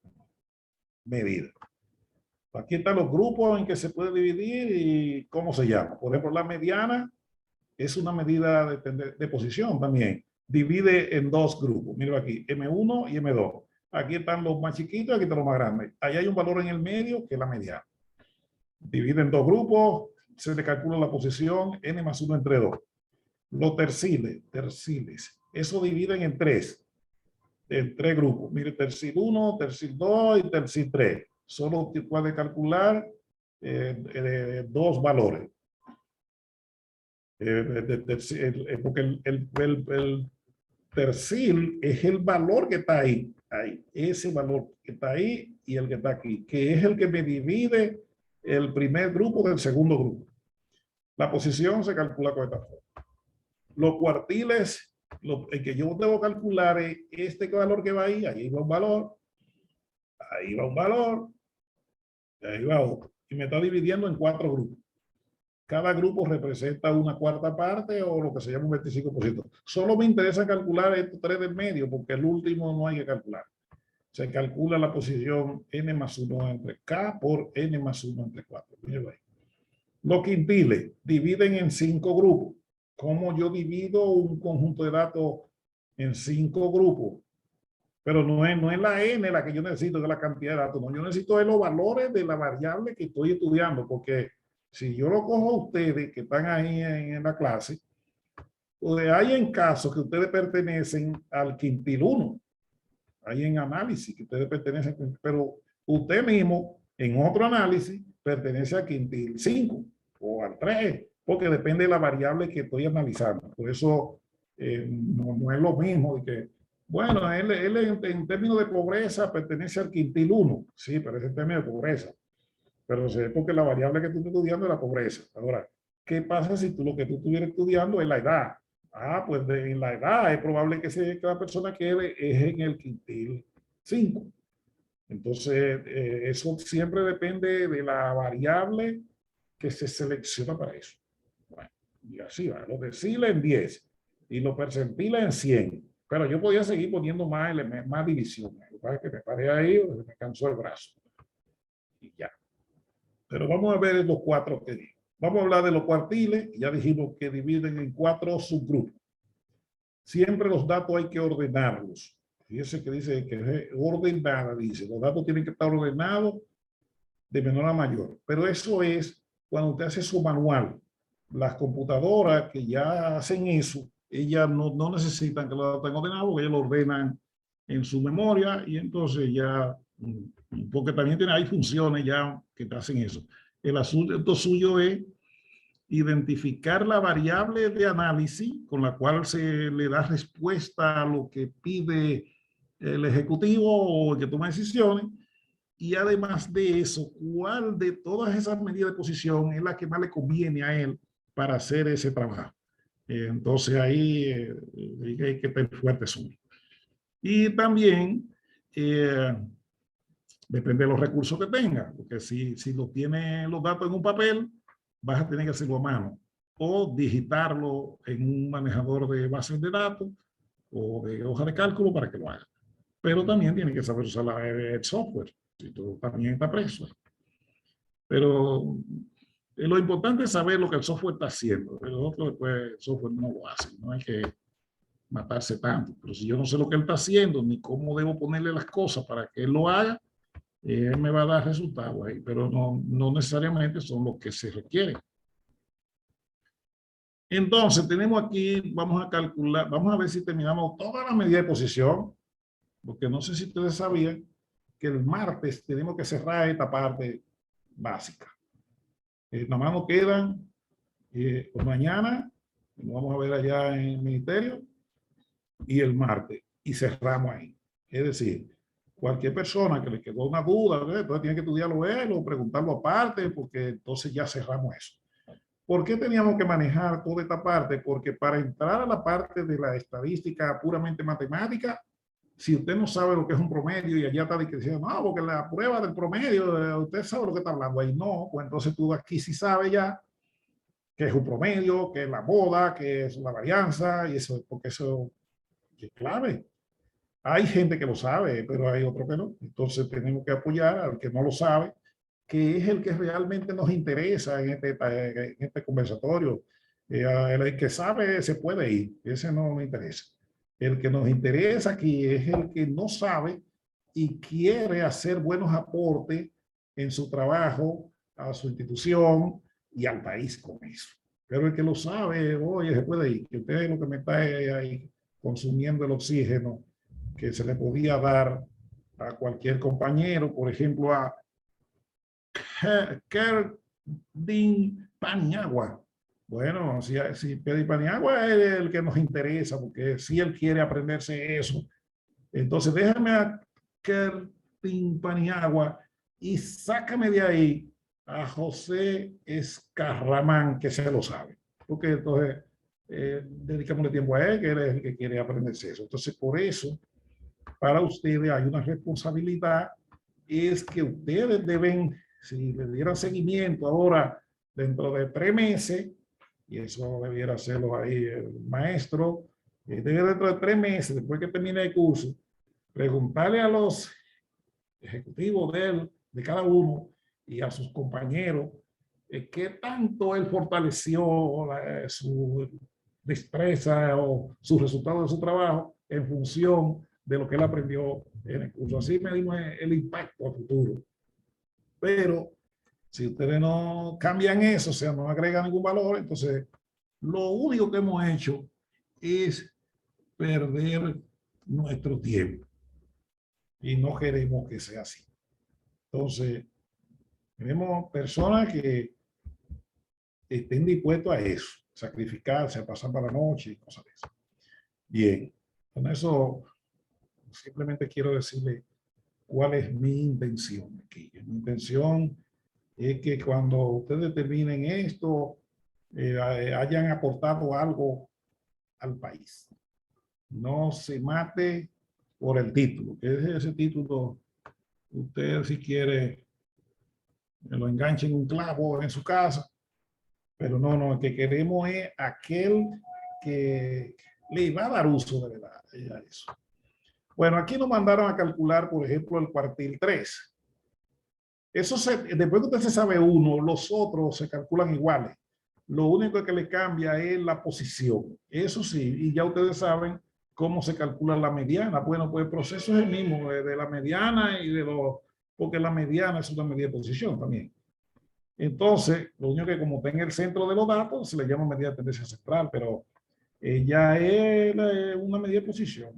medidas? Aquí están los grupos en que se puede dividir y cómo se llama. Por ejemplo, la mediana es una medida de posición también. Divide en 2 grupos. Mira aquí, M1 y M2. Aquí están los más chiquitos, aquí están los más grandes. Ahí hay un valor en el medio que es la mediana. Divide en 2 grupos, se le calcula la posición n más 1 entre 2. Los terciles, eso dividen en 3 grupos. Mire, tercil 1, tercil 2 y tercil 3. Solo puede calcular 2 valores. Porque el tercil es el valor que está ahí, ese valor que está ahí y el que está aquí, que es el que me divide el primer grupo del segundo grupo. La posición se calcula con esta forma. Los cuartiles, el que yo debo calcular es este valor que va ahí va un valor, ahí va un valor, ahí va otro. Y me está dividiendo en 4 grupos. Cada grupo representa una cuarta parte o lo que se llama un 25%. Solo me interesa calcular estos 3 del medio porque el último no hay que calcular. Se calcula la posición n más 1 entre k por n más 1 entre 4. Los quintiles dividen en 5 grupos. ¿Cómo yo divido un conjunto de datos en 5 grupos? Pero no es la n la que yo necesito, de la cantidad de datos. No, yo necesito de los valores de la variable que estoy estudiando, porque si yo lo cojo a ustedes que están ahí en la clase, pues hay en casos que ustedes pertenecen al quintil 1, hay en análisis que ustedes pertenecen, pero usted mismo en otro análisis pertenece al quintil 5 o al 3, porque depende de la variable que estoy analizando. Por eso no es lo mismo de que, bueno, él en términos de pobreza pertenece al quintil 1, sí, pero es en términos de pobreza. Pero sé porque la variable que tú estás estudiando es la pobreza. Ahora, ¿qué pasa si lo que tú estuvieras estudiando es la edad? Pues en la edad es probable que la persona quede es en el quintil 5. Entonces, eso siempre depende de la variable que se selecciona para eso. Bueno, y así va. Los deciles en 10 y los percentiles en 100. Pero yo podía seguir poniendo más divisiones. Lo que pasa es que me paré ahí, me cansó el brazo. Y ya. Pero vamos a ver los 4 que digo. Vamos a hablar de los cuartiles. Ya dijimos que dividen en 4 subgrupos. Siempre los datos hay que ordenarlos. Fíjese que dice que es ordenada, dice. Los datos tienen que estar ordenados de menor a mayor. Pero eso es cuando usted hace su manual. Las computadoras que ya hacen eso, ellas no necesitan que los datos estén ordenados, porque ellas lo ordenan en su memoria y entonces ya, porque también hay funciones ya que te hacen eso. El asunto suyo es identificar la variable de análisis con la cual se le da respuesta a lo que pide el ejecutivo o el que toma decisiones. Y además de eso, ¿cuál de todas esas medidas de posición es la que más le conviene a él para hacer ese trabajo? Entonces ahí hay que tener fuerte eso. Y también depende de los recursos que tenga, porque si lo tiene los datos en un papel, vas a tener que hacerlo a mano o digitarlo en un manejador de bases de datos o de hoja de cálculo para que lo haga. Pero también tiene que saber usar el software, si tú también está preso. Pero lo importante es saber lo que el software está haciendo. El otro después el software no lo hace, no hay que matarse tanto. Pero si yo no sé lo que él está haciendo, ni cómo debo ponerle las cosas para que él lo haga, él me va a dar resultados ahí, pero no necesariamente son los que se requieren. Entonces, tenemos aquí, vamos a calcular, vamos a ver si terminamos toda la medida de posición, porque no sé si ustedes sabían que el martes tenemos que cerrar esta parte básica. Nada más nos quedan mañana, nos vamos a ver allá en el ministerio, y el martes, y cerramos ahí. Es decir, cualquier persona que le quedó una duda, entonces tiene que estudiarlo él o preguntarlo aparte, porque entonces ya cerramos eso. ¿Por qué teníamos que manejar toda esta parte? Porque para entrar a la parte de la estadística puramente matemática, si usted no sabe lo que es un promedio y allá está diciendo, no, porque la prueba del promedio, usted sabe lo que está hablando ahí. No, pues entonces tú aquí sí sabes ya qué es un promedio, qué es la moda, qué es la varianza, y eso, porque eso es clave. Hay gente que lo sabe, pero hay otro que no. Entonces tenemos que apoyar al que no lo sabe, que es el que realmente nos interesa en este conversatorio. El que sabe se puede ir, ese no nos interesa. El que nos interesa aquí es el que no sabe y quiere hacer buenos aportes en su trabajo, a su institución y al país con eso. Pero el que lo sabe, oye, se puede ir. Que usted es lo que me está ahí consumiendo el oxígeno que se le podía dar a cualquier compañero, por ejemplo, a Kerdin Paniagua. Bueno, si Kerdin Paniagua es el que nos interesa, porque si él quiere aprenderse eso, entonces déjame a Kerdin Paniagua y sácame de ahí a José Escarramán, que se lo sabe. Porque entonces dedicámosle tiempo a él, que él es el que quiere aprenderse eso. Entonces, por eso, para ustedes hay una responsabilidad, es que ustedes deben, si le dieran seguimiento ahora dentro de 3 meses, y eso debiera hacerlo ahí el maestro, debe dentro de 3 meses, después que termine el curso, preguntarle a los ejecutivos de cada uno y a sus compañeros qué tanto él fortaleció su destreza o sus resultados de su trabajo en función de lo que él aprendió en el curso. Así medimos el impacto a futuro. Pero si ustedes no cambian eso, o sea, no agregan ningún valor, entonces lo único que hemos hecho es perder nuestro tiempo. Y no queremos que sea así. Entonces, tenemos personas que estén dispuestos a eso, sacrificarse, a pasar para la noche y cosas de eso. Bien, con eso simplemente quiero decirle cuál es mi intención aquí. Mi intención es que cuando ustedes terminen esto, hayan aportado algo al país. No se mate por el título, que es ese título, usted si quiere, lo enganche en un clavo en su casa, pero no, el que queremos es aquel que le va a dar uso de verdad a eso. Bueno, aquí nos mandaron a calcular, por ejemplo, el cuartil 3. Eso después que usted se sabe uno, los otros se calculan iguales. Lo único que le cambia es la posición. Eso sí, y ya ustedes saben cómo se calcula la mediana. Bueno, pues el proceso es el mismo de la mediana y de los, porque la mediana es una medida de posición también. Entonces, lo único que como está en el centro de los datos, se le llama medida de tendencia central, pero ya es una medida de posición.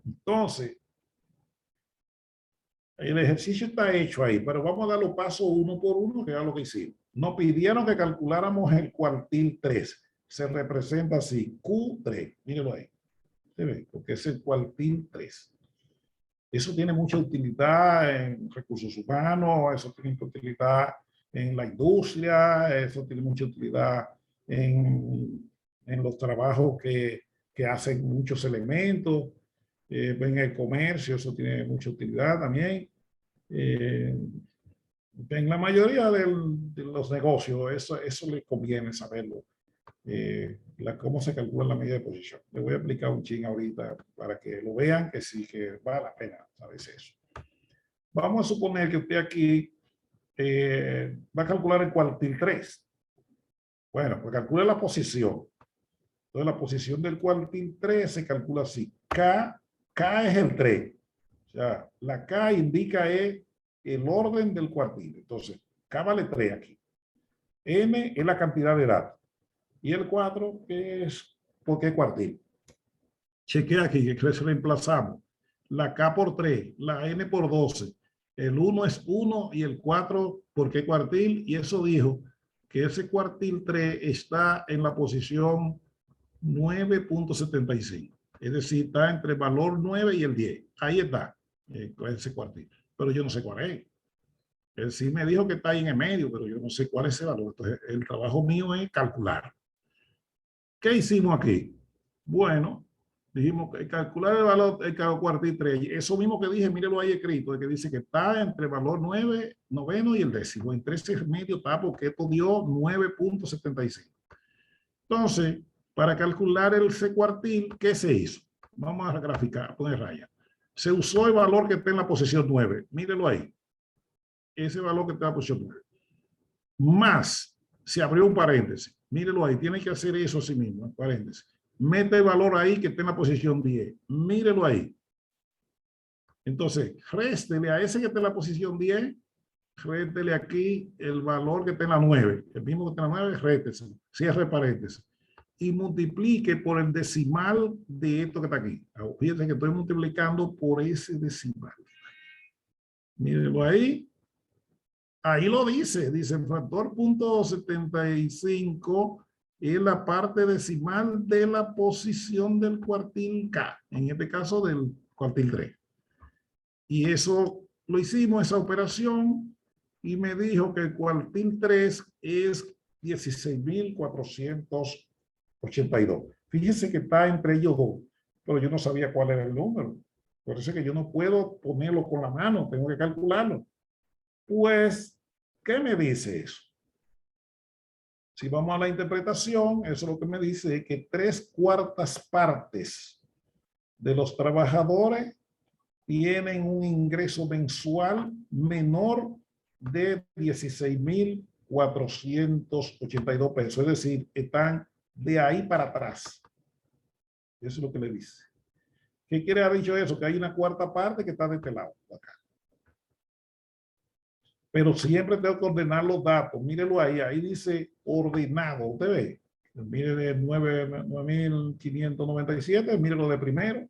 Entonces, el ejercicio está hecho ahí, pero vamos a dar los pasos uno por uno, que es lo que hicimos. Nos pidieron que calculáramos el cuartil 3. Se representa así, Q3, mírenlo ahí. Usted ve, porque es el cuartil 3. Eso tiene mucha utilidad en recursos humanos, eso tiene mucha utilidad en la industria, eso tiene mucha utilidad en los trabajos que hacen muchos elementos, en el comercio, eso tiene mucha utilidad también. En la mayoría de los negocios, eso les conviene saberlo. Cómo se calcula la medida de posición. Le voy a explicar un ching ahorita para que lo vean, que sí que vale la pena saber eso. Vamos a suponer que usted aquí va a calcular el cuartil 3. Bueno, pues calcule la posición. Entonces la posición del cuartil 3 se calcula así. K es el 3. O sea, la K indica el orden del cuartil. Entonces, K vale 3 aquí. M es la cantidad de datos. Y el 4 es ¿por qué cuartil? Chequea aquí que se reemplazamos. La K por 3, la N por 12. El 1 es 1 y el 4 ¿por qué cuartil? Y eso dijo que ese cuartil 3 está en la posición 9.75. Es decir, está entre el valor 9 y el 10. Ahí está ese cuartil. Pero yo no sé cuál es. Él sí me dijo que está ahí en el medio, pero yo no sé cuál es ese valor. Entonces, el trabajo mío es calcular. ¿Qué hicimos aquí? Bueno, dijimos que calcular el valor del cuartil 3. Eso mismo que dije, mírelo ahí escrito, de que dice que está entre el valor 9, noveno y el décimo. En 13 medio está porque esto dio 9.75. Entonces, para calcular el C cuartil, ¿qué se hizo? Vamos a graficar, a poner raya. Se usó el valor que está en la posición 9. Mírelo ahí. Ese valor que está en la posición 9. Más, se abrió un paréntesis. Mírelo ahí, tiene que hacer eso a sí mismo, paréntesis. Mete el valor ahí que está en la posición 10. Mírelo ahí. Entonces, réstele a ese que está en la posición 10, réstele aquí el valor que está en la 9. El mismo que está en la 9, réstese, cierre paréntesis. Y multiplique por el decimal de esto que está aquí. Fíjense que estoy multiplicando por ese decimal. Mírelo ahí. Ahí lo dice el factor .75 es la parte decimal de la posición del cuartil K, en este caso del cuartil 3. Y eso lo hicimos, esa operación, y me dijo que el cuartil 3 es 16.482. Fíjense que está entre ellos dos, pero yo no sabía cuál era el número. Por eso es que yo no puedo ponerlo con la mano, tengo que calcularlo. Pues, ¿qué me dice eso? Si vamos a la interpretación, eso lo que me dice es que 3/4 partes de los trabajadores tienen un ingreso mensual menor de 16.482 pesos. Es decir, están de ahí para atrás. Eso es lo que le dice. ¿Qué quiere haber dicho eso? Que hay una cuarta parte que está de este lado, acá. Pero siempre tengo que ordenar los datos. Mírelo ahí, ahí dice ordenado. Usted ve, mire el 9.597, mírelo de primero,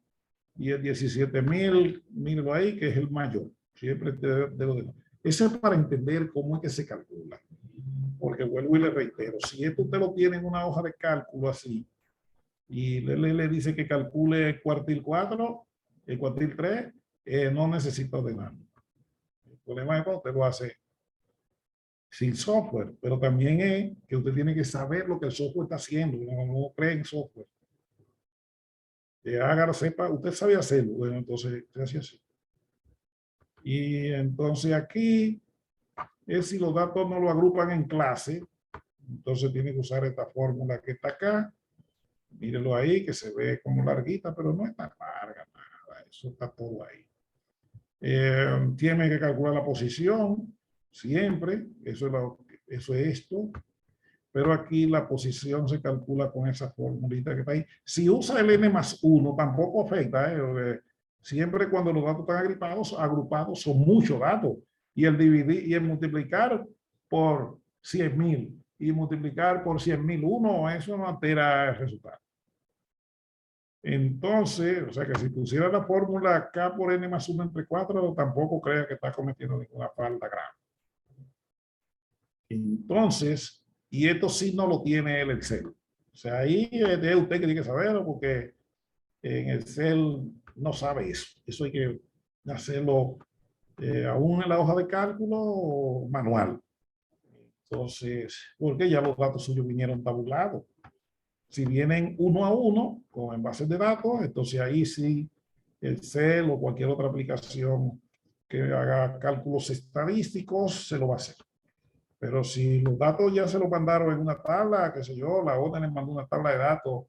y el 17.000, mírelo ahí, que es el mayor. Siempre debo de... Eso es para entender cómo es que se calcula. Porque vuelvo y le reitero, si esto usted lo tiene en una hoja de cálculo así, y le dice que calcule el cuartil 4, el cuartil 3, no necesita ordenarlo. El problema es cuando usted lo hace sin software, pero también es que usted tiene que saber lo que el software está haciendo, no cree en software. Que haga, sepa, usted sabe hacerlo, bueno, entonces usted hace así. Y entonces aquí es si los datos no lo agrupan en clase, entonces tiene que usar esta fórmula que está acá. Mírenlo ahí, que se ve como larguita, pero no es tan larga, nada, eso está todo ahí. Tiene que calcular la posición, siempre, eso es esto, pero aquí la posición se calcula con esa formulita que está ahí. Si usa el n+1, tampoco afecta, siempre cuando los datos están agrupados son muchos datos, y el dividir y el multiplicar por 100.000 y multiplicar por 100.001, eso no altera el resultado. Entonces, o sea que si pusiera la fórmula K por n+1 entre 4, tampoco crea que está cometiendo ninguna falta grave. Entonces, y esto sí no lo tiene el Excel. O sea, ahí es usted que tiene que saberlo, porque En Excel no sabe eso. Eso hay que hacerlo aún en la hoja de cálculo manual. Entonces, porque ya los datos suyos vinieron tabulados. Si vienen uno a uno, como en bases de datos, entonces ahí sí Excel o cualquier otra aplicación que haga cálculos estadísticos se lo va a hacer. Pero si los datos ya se los mandaron en una tabla, qué sé yo, la OTAN les mandó una tabla de datos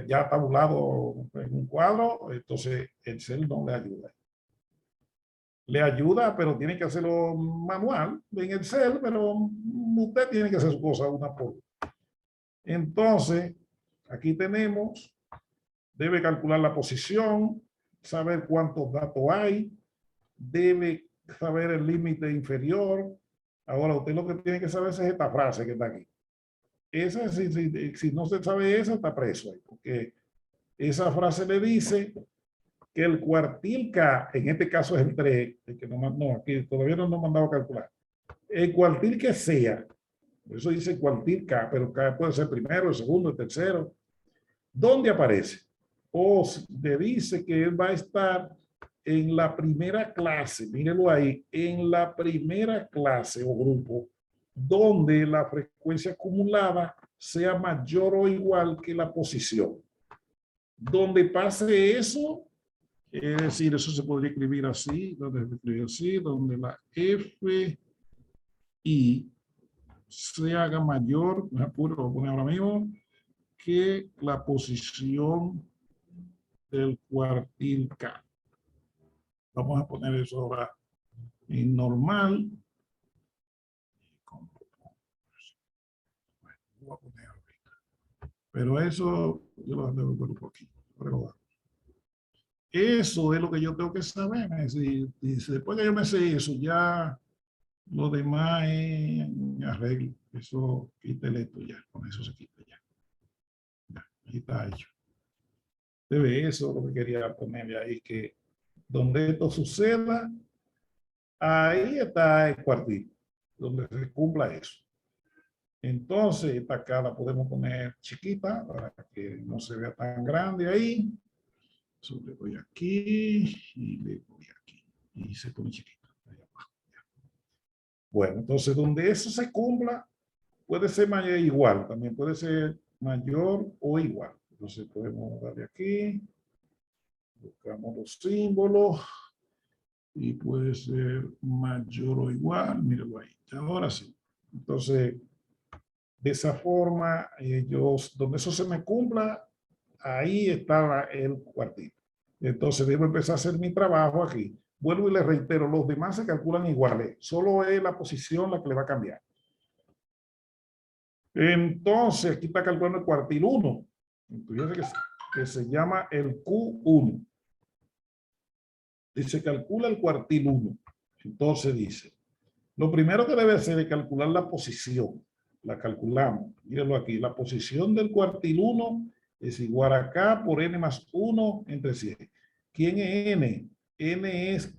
ya tabulado en un cuadro, entonces Excel no le ayuda. Le ayuda, pero tiene que hacerlo manual en Excel, pero usted tiene que hacer su cosa una por una. Entonces, aquí tenemos, debe calcular la posición, saber cuántos datos hay, debe saber el límite inferior. Ahora, usted lo que tiene que saber es esta frase que está aquí. Esa, si no se sabe esa, está preso ahí, porque esa frase le dice que el cuartil K, en este caso es el 3, el que no, aquí todavía no nos mandaba a calcular. El cuartil que sea, por eso dice cuartil K, pero K puede ser primero, el segundo, el tercero. ¿Dónde aparece? O le dice que él va a estar en la primera clase, mírenlo ahí, en la primera clase o grupo, donde la frecuencia acumulada sea mayor o igual que la posición. Donde pase eso, es decir, eso se podría escribir así, donde la F y se haga mayor, me apuro, lo voy a poner ahora mismo, que la posición del cuartil K. Vamos a poner eso ahora en normal. Pero eso yo lo debo ver un poquito. Eso es lo que yo tengo que saber. Es decir, después que yo me sé eso, ya lo demás es arreglo. Eso quítale esto ya. Con eso se quita ya. Ahí está hecho. Debe eso lo que quería ponerle ahí, que donde esto suceda, ahí está el cuartil, donde se cumpla eso. Entonces, esta acá la podemos poner chiquita para que no se vea tan grande ahí. So, le doy aquí y le doy aquí. Y se pone chiquita. Bueno, entonces donde eso se cumpla, puede ser mayor igual, también puede ser mayor o igual. Entonces podemos darle aquí, buscamos los símbolos y puede ser mayor o igual, míralo ahí. Ahora sí. Entonces, de esa forma, donde eso se me cumpla, ahí está el cuartito. Entonces debo empezar a hacer mi trabajo aquí. Vuelvo y les reitero, los demás se calculan iguales. Solo es la posición la que le va a cambiar. Entonces, aquí está calculando el cuartil 1. Entonces, que se llama el Q1. Dice, calcula el cuartil 1. Entonces dice, lo primero que debe hacer es calcular la posición. La calculamos. Mírenlo aquí. La posición del cuartil 1 es igual a K por N más 1 entre 100. ¿Quién es N? N es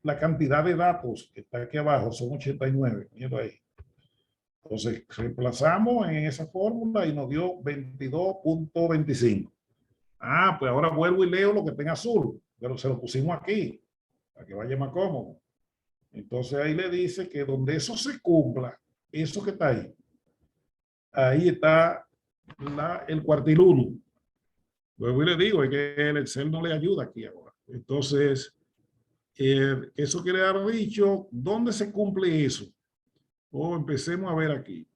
la cantidad de datos que está aquí abajo. Son 89. Mírenlo ahí. Entonces, reemplazamos en esa fórmula y nos dio 22.25. Ah, pues ahora vuelvo y leo lo que está en azul. Pero se lo pusimos aquí, para que vaya más cómodo. Entonces ahí le dice que donde eso se cumpla, eso que está ahí está el cuartil 1. Luego le digo, es que el Excel no le ayuda aquí ahora. Entonces, eso quiere haber dicho, ¿dónde se cumple eso? Empecemos a ver aquí.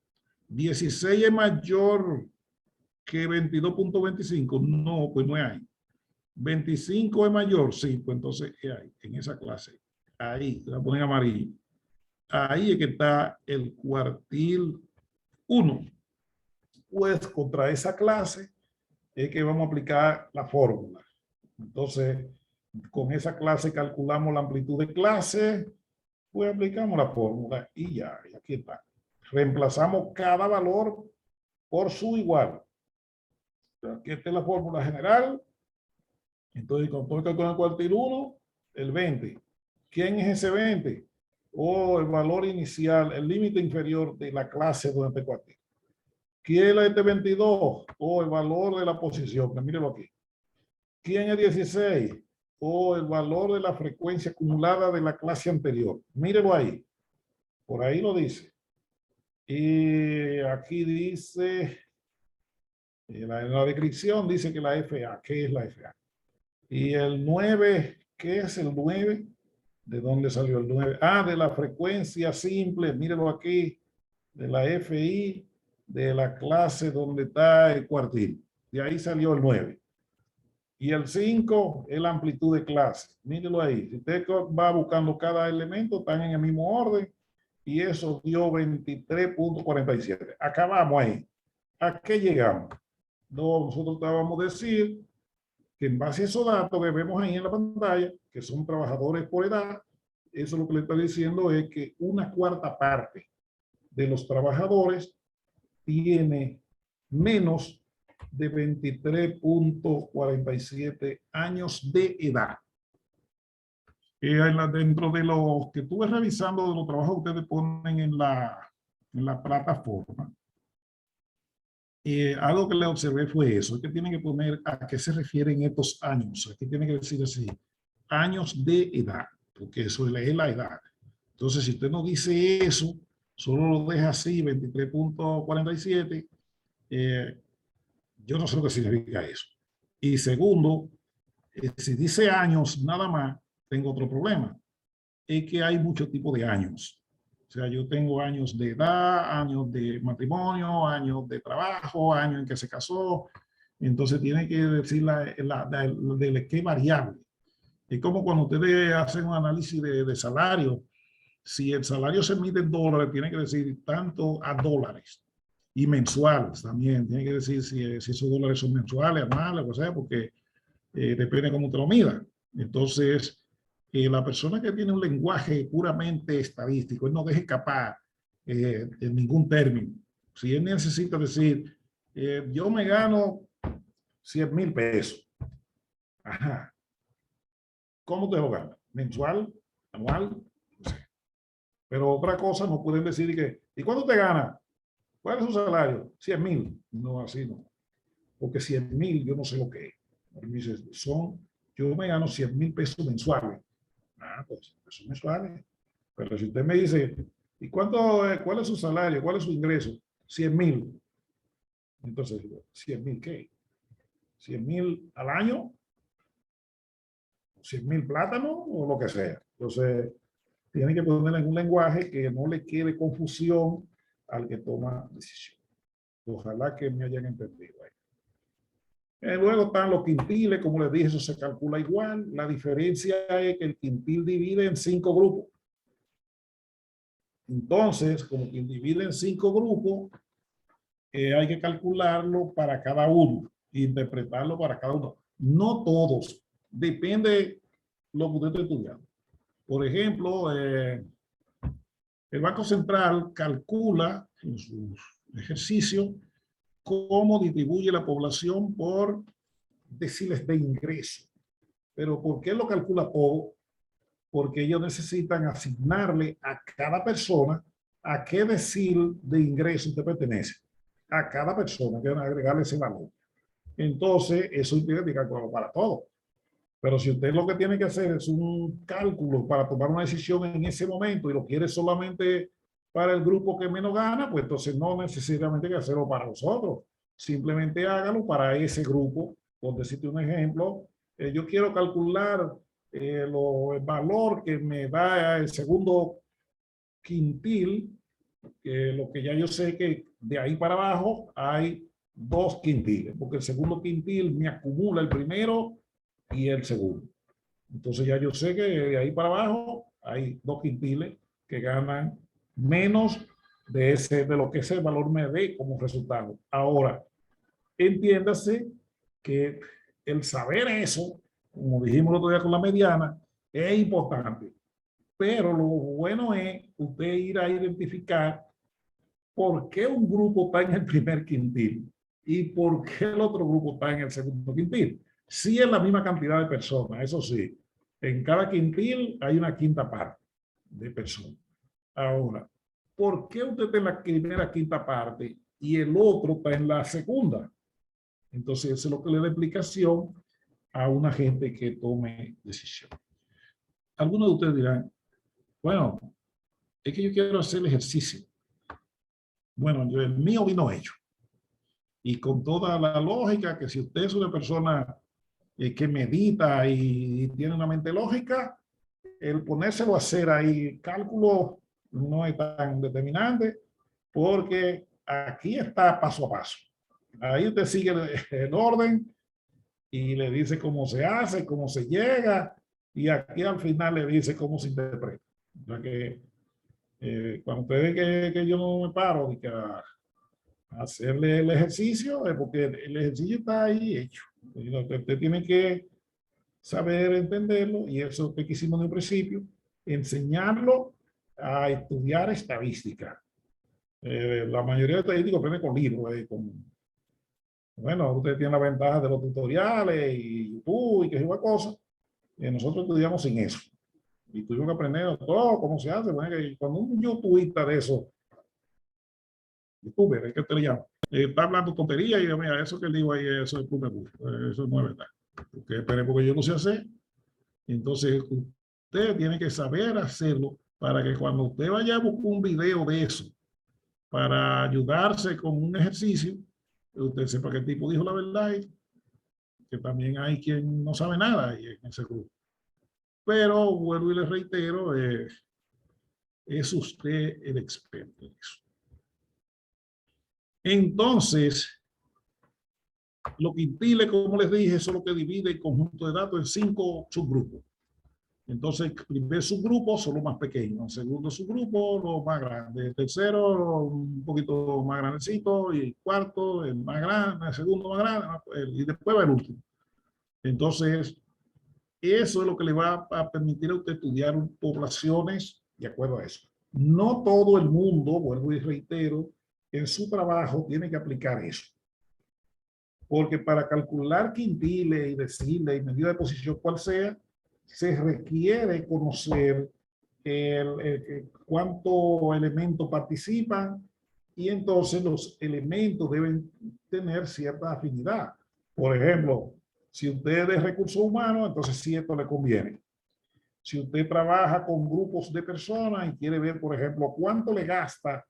16 es mayor que 22.25. No, pues no es ahí. 25 es mayor, sí, pues entonces es ahí, en esa clase. Ahí, la ponen amarillo. Ahí es que está el cuartil 1. Pues contra esa clase es que vamos a aplicar la fórmula. Entonces, con esa clase calculamos la amplitud de clase, pues aplicamos la fórmula y ya, y aquí está. Reemplazamos cada valor por su igual. Aquí está la fórmula general. Entonces, con todo el cuartil 1, el 20. ¿Quién es ese 20? El valor inicial, el límite inferior de la clase durante el cuartil. ¿Quién es este 22? O el valor de la posición, que mírelo aquí. ¿Quién es 16? O el valor de la frecuencia acumulada de la clase anterior. Mírelo ahí. Por ahí lo dice. Y aquí dice, en la descripción dice que la FA. ¿Qué es la FA? Y el 9, ¿qué es el 9? ¿De dónde salió el 9? Ah, de la frecuencia simple, mírelo aquí, de la FI, de la clase donde está el cuartil. De ahí salió el 9. Y el 5 es la amplitud de clase. Mírelo ahí. Si usted va buscando cada elemento, están en el mismo orden. Y eso dio 23.47. Acabamos ahí. ¿A qué llegamos? No, nosotros estábamos a decir que en base a esos datos que vemos ahí en la pantalla, que son trabajadores por edad, eso lo que le está diciendo es que una cuarta parte de los trabajadores tiene menos de 23.47 años de edad. Dentro de lo que estuve revisando de los trabajos que ustedes ponen en la plataforma, algo que le observé fue eso, es que tienen que poner a qué se refieren estos años. Aquí tiene que decir así, años de edad, porque eso es la edad. Entonces, si usted no dice eso, solo lo deja así, 23.47, yo no sé lo que significa eso. Y segundo, si dice años nada más, tengo otro problema. Es que hay muchos tipos de años. O sea, yo tengo años de edad, años de matrimonio, años de trabajo, años en que se casó. Entonces tiene que decir de qué variable. Es como cuando ustedes hacen un análisis de salario. Si el salario se mide en dólares, tiene que decir tanto a dólares. Y mensuales también. Tiene que decir si esos dólares son mensuales, anuales, o sea, porque depende de cómo usted lo mida. Entonces, la persona que tiene un lenguaje puramente estadístico, él no deja escapar en ningún término. Si él necesita decir, yo me gano 100,000 pesos. Ajá. ¿Cómo te lo ganas? ¿Mensual? ¿Anual? No sé. Pero otra cosa, no pueden decir que, ¿y cuánto te gana? ¿Cuál es su salario? 100,000. No, así no. Porque 100,000 yo no sé lo que es. Me dice, yo me gano 100,000 pesos mensuales. Ah, pues pesos mensuales. Pero si usted me dice, ¿y cuál es su salario? ¿Cuál es su ingreso? 100,000. Entonces, 100,000 ¿qué? 100,000 al año, 100,000 plátanos o lo que sea. Entonces, tiene que ponerle en un lenguaje que no le quede confusión al que toma decisión. Ojalá que me hayan entendido ahí. Luego están los quintiles, como les dije, eso se calcula igual. La diferencia es que el quintil divide en 5 grupos. Entonces, como que divide en 5 grupos, hay que calcularlo para cada uno, interpretarlo para cada uno. No todos, depende lo que usted esté estudiando. Por ejemplo, el Banco Central calcula en sus ejercicios cómo distribuye la población por deciles de ingreso. Pero ¿por qué lo calcula todo? Porque ellos necesitan asignarle a cada persona a qué decil de ingreso usted pertenece. A cada persona, que agregarle ese valor. Entonces, eso tiene que calcularlo para todo. Pero si usted lo que tiene que hacer es un cálculo para tomar una decisión en ese momento y lo quiere solamente para el grupo que menos gana, pues entonces no necesariamente hay que hacerlo para nosotros. Simplemente hágalo para ese grupo. Por decirte un ejemplo, yo quiero calcular el valor que me da el segundo quintil, lo que ya yo sé que de ahí para abajo hay 2 quintiles, porque el segundo quintil me acumula el primero y el segundo. Entonces ya yo sé que de ahí para abajo hay 2 quintiles que ganan menos de lo que ese valor me dé como resultado. Ahora, entiéndase que el saber eso, como dijimos el otro día con la mediana, es importante. Pero lo bueno es usted ir a identificar por qué un grupo está en el primer quintil y por qué el otro grupo está en el segundo quintil. Sí es la misma cantidad de personas, eso sí. En cada quintil hay una quinta parte de personas. Ahora, ¿por qué usted está en la primera quinta parte y el otro está en la segunda. Entonces, eso es lo que le da explicación a una gente que tome decisión. Algunos de ustedes dirán, bueno, es que yo quiero hacer el ejercicio. Bueno, yo, el mío vino hecho. Y con toda la lógica que si usted es una persona que medita y tiene una mente lógica, el ponérselo a hacer ahí cálculo no es tan determinante porque aquí está paso a paso. Ahí usted sigue el orden y le dice cómo se hace, cómo se llega y aquí al final le dice cómo se interpreta. O sea que cuando usted ve que yo no me paro y que hacerle el ejercicio, es porque el ejercicio está ahí hecho. Usted tiene que saber entenderlo y eso que hicimos en un principio, enseñarlo a estudiar estadística. La mayoría de estadísticos aprende con libros, bueno, usted tiene la ventaja de los tutoriales y YouTube y que es una cosa. Nosotros estudiamos sin eso. Y tuvimos que aprender todo, cómo se hace. Bueno, cuando un youtuberista de eso, youtuber, es que te le llama, está hablando tontería y yo, mira, eso que él dijo ahí, eso es pura burla. Eso no es verdad. Porque yo no sé hacer. Entonces, usted tiene que saber hacerlo para que cuando usted vaya a buscar un video de eso, para ayudarse con un ejercicio, usted sepa que el tipo dijo la verdad y que también hay quien no sabe nada en ese grupo. Pero vuelvo y le reitero, es usted el experto en eso. Entonces, lo quintile, como les dije, eso es lo que divide el conjunto de datos en 5 subgrupos. Entonces, el primer subgrupo son los más pequeños, el segundo subgrupo los más grandes, el tercero un poquito más grandecito y el cuarto el más grande, el segundo más grande y después va el último. Entonces, eso es lo que le va a permitir a usted estudiar poblaciones de acuerdo a eso. No todo el mundo, vuelvo y reitero, en su trabajo tiene que aplicar eso. Porque para calcular quintiles y deciles y medida de posición cual sea, se requiere conocer cuántos elementos participan y entonces los elementos deben tener cierta afinidad. Por ejemplo, si usted es de recursos humanos, entonces sí esto le conviene. Si usted trabaja con grupos de personas y quiere ver, por ejemplo, cuánto le gasta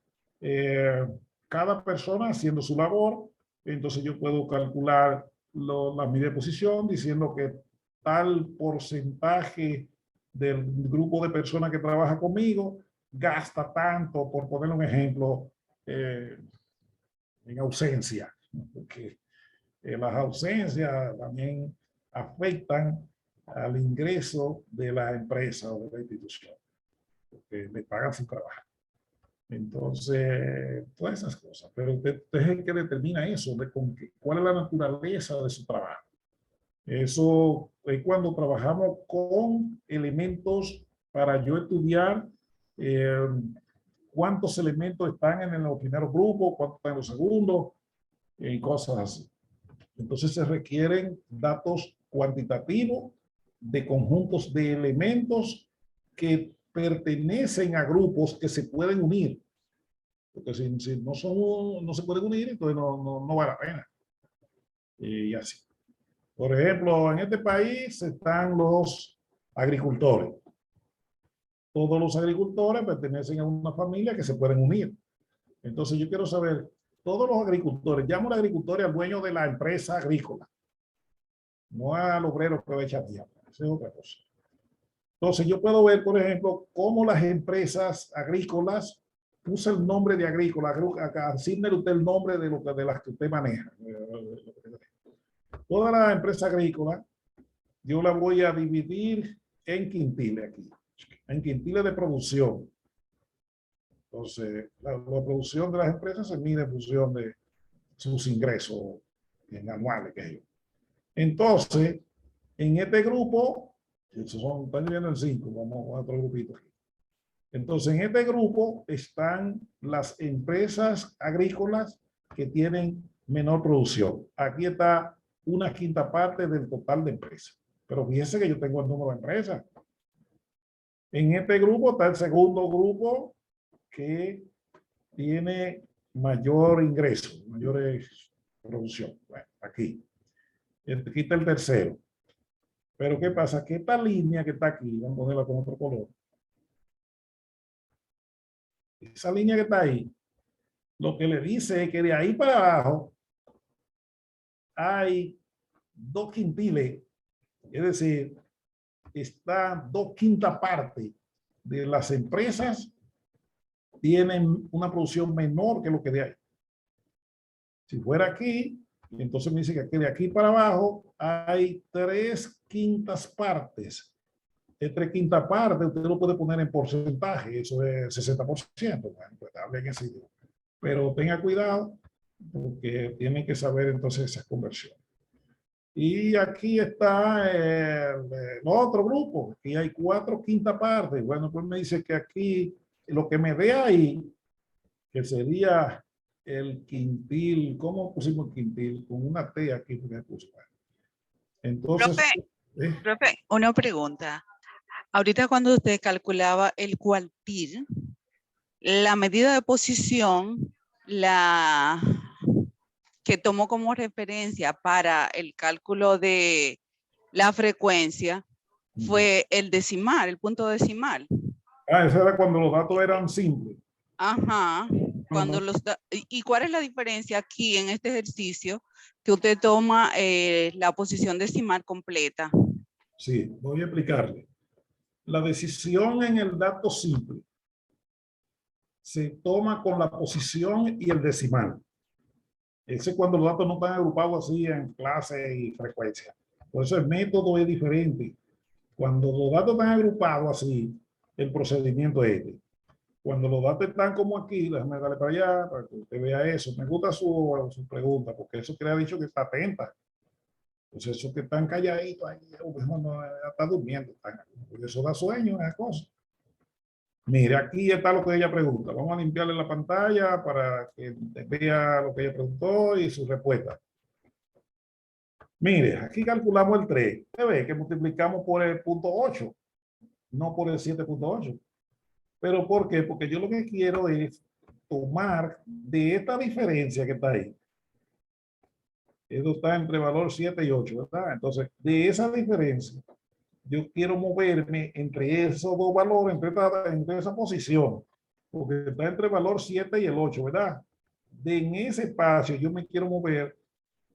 cada persona haciendo su labor, entonces yo puedo calcular la mi deposición diciendo que tal porcentaje del grupo de personas que trabaja conmigo gasta tanto, por poner un ejemplo, en ausencia, porque las ausencias también afectan al ingreso de la empresa o de la institución, porque le pagan su trabajo. Entonces, todas esas cosas. Pero usted es el que determina eso, de cuál es la naturaleza de su trabajo. Eso es cuando trabajamos con elementos para yo estudiar cuántos elementos están en los primeros grupos, cuántos están en los segundos, y cosas así. Entonces se requieren datos cuantitativos de conjuntos de elementos que pertenecen a grupos que se pueden unir. Porque si no, no se pueden unir, entonces no vale la pena. Y así. Por ejemplo, en este país están los agricultores. Todos los agricultores pertenecen a una familia que se pueden unir. Entonces yo quiero saber, todos los agricultores, llamo al agricultor al dueño de la empresa agrícola, no al obrero que va a echar tierra. Esa es otra cosa. Entonces yo puedo ver, por ejemplo, cómo las empresas agrícolas, puse el nombre de agrícola, asigne usted el nombre de las que usted maneja. Toda la empresa agrícola, yo la voy a dividir en quintiles aquí, en quintiles de producción. Entonces, la producción de las empresas se mide en función de sus ingresos anuales, que yo. Entonces, en este grupo, están dividiendo en 5, vamos a otro grupito aquí. Entonces, en este grupo están las empresas agrícolas que tienen menor producción. Aquí está una quinta parte del total de empresas. Pero fíjense que yo tengo el número de empresas. En este grupo está el segundo grupo que tiene mayor ingreso, mayor producción. Bueno, aquí. Aquí está el tercero. Pero ¿qué pasa? Que esta línea que está aquí, vamos a ponerla con otro color. Esa línea que está ahí, lo que le dice es que de ahí para abajo hay 2 quintiles, es decir, está 2/5 partes de las empresas tienen una producción menor que lo que de ahí. Si fuera aquí, entonces me dice que de aquí para abajo hay 3/5 partes. De 3/5 partes, usted lo puede poner en porcentaje, eso es 60%. Bueno, pues hable en ese idioma. Pero tenga cuidado, porque tienen que saber entonces esas conversiones. Y aquí está el otro grupo, aquí hay 4/5 partes. Bueno, pues me dice que aquí lo que me dé ahí, que sería el quintil, ¿cómo pusimos el quintil? Con una T aquí, porque puse. Entonces, Profe, una pregunta. Ahorita cuando usted calculaba el cuartil, la medida de posición, la que tomó como referencia para el cálculo de la frecuencia, fue el decimal, el punto decimal. Eso era cuando los datos eran simples. Ajá. Cuando ¿Y cuál es la diferencia aquí en este ejercicio que usted toma la posición decimal completa? Sí, voy a explicarle. La decisión en el dato simple se toma con la posición y el decimal. Ese es cuando los datos no están agrupados así en clase y frecuencia. Por eso el método es diferente. Cuando los datos están agrupados así, el procedimiento es este. Cuando los datos están como aquí, déjame darle para allá para que usted vea eso. Me gusta su pregunta, porque eso que le ha dicho que está atenta. Pues eso que están calladitos ahí, no, está durmiendo. Eso da sueño, esa cosa. Mire, aquí está lo que ella pregunta. Vamos a limpiarle la pantalla para que vea lo que ella preguntó y su respuesta. Mire, aquí calculamos el 3. Usted ve que multiplicamos por el punto 8, no por el 7.8. ¿Pero por qué? Porque yo lo que quiero es tomar de esta diferencia que está ahí. Esto está entre valor 7 y 8, ¿verdad? Entonces, de esa diferencia, yo quiero moverme entre esos dos valores, entre esa posición, porque está entre el valor 7 y el 8, ¿verdad? En ese espacio yo me quiero mover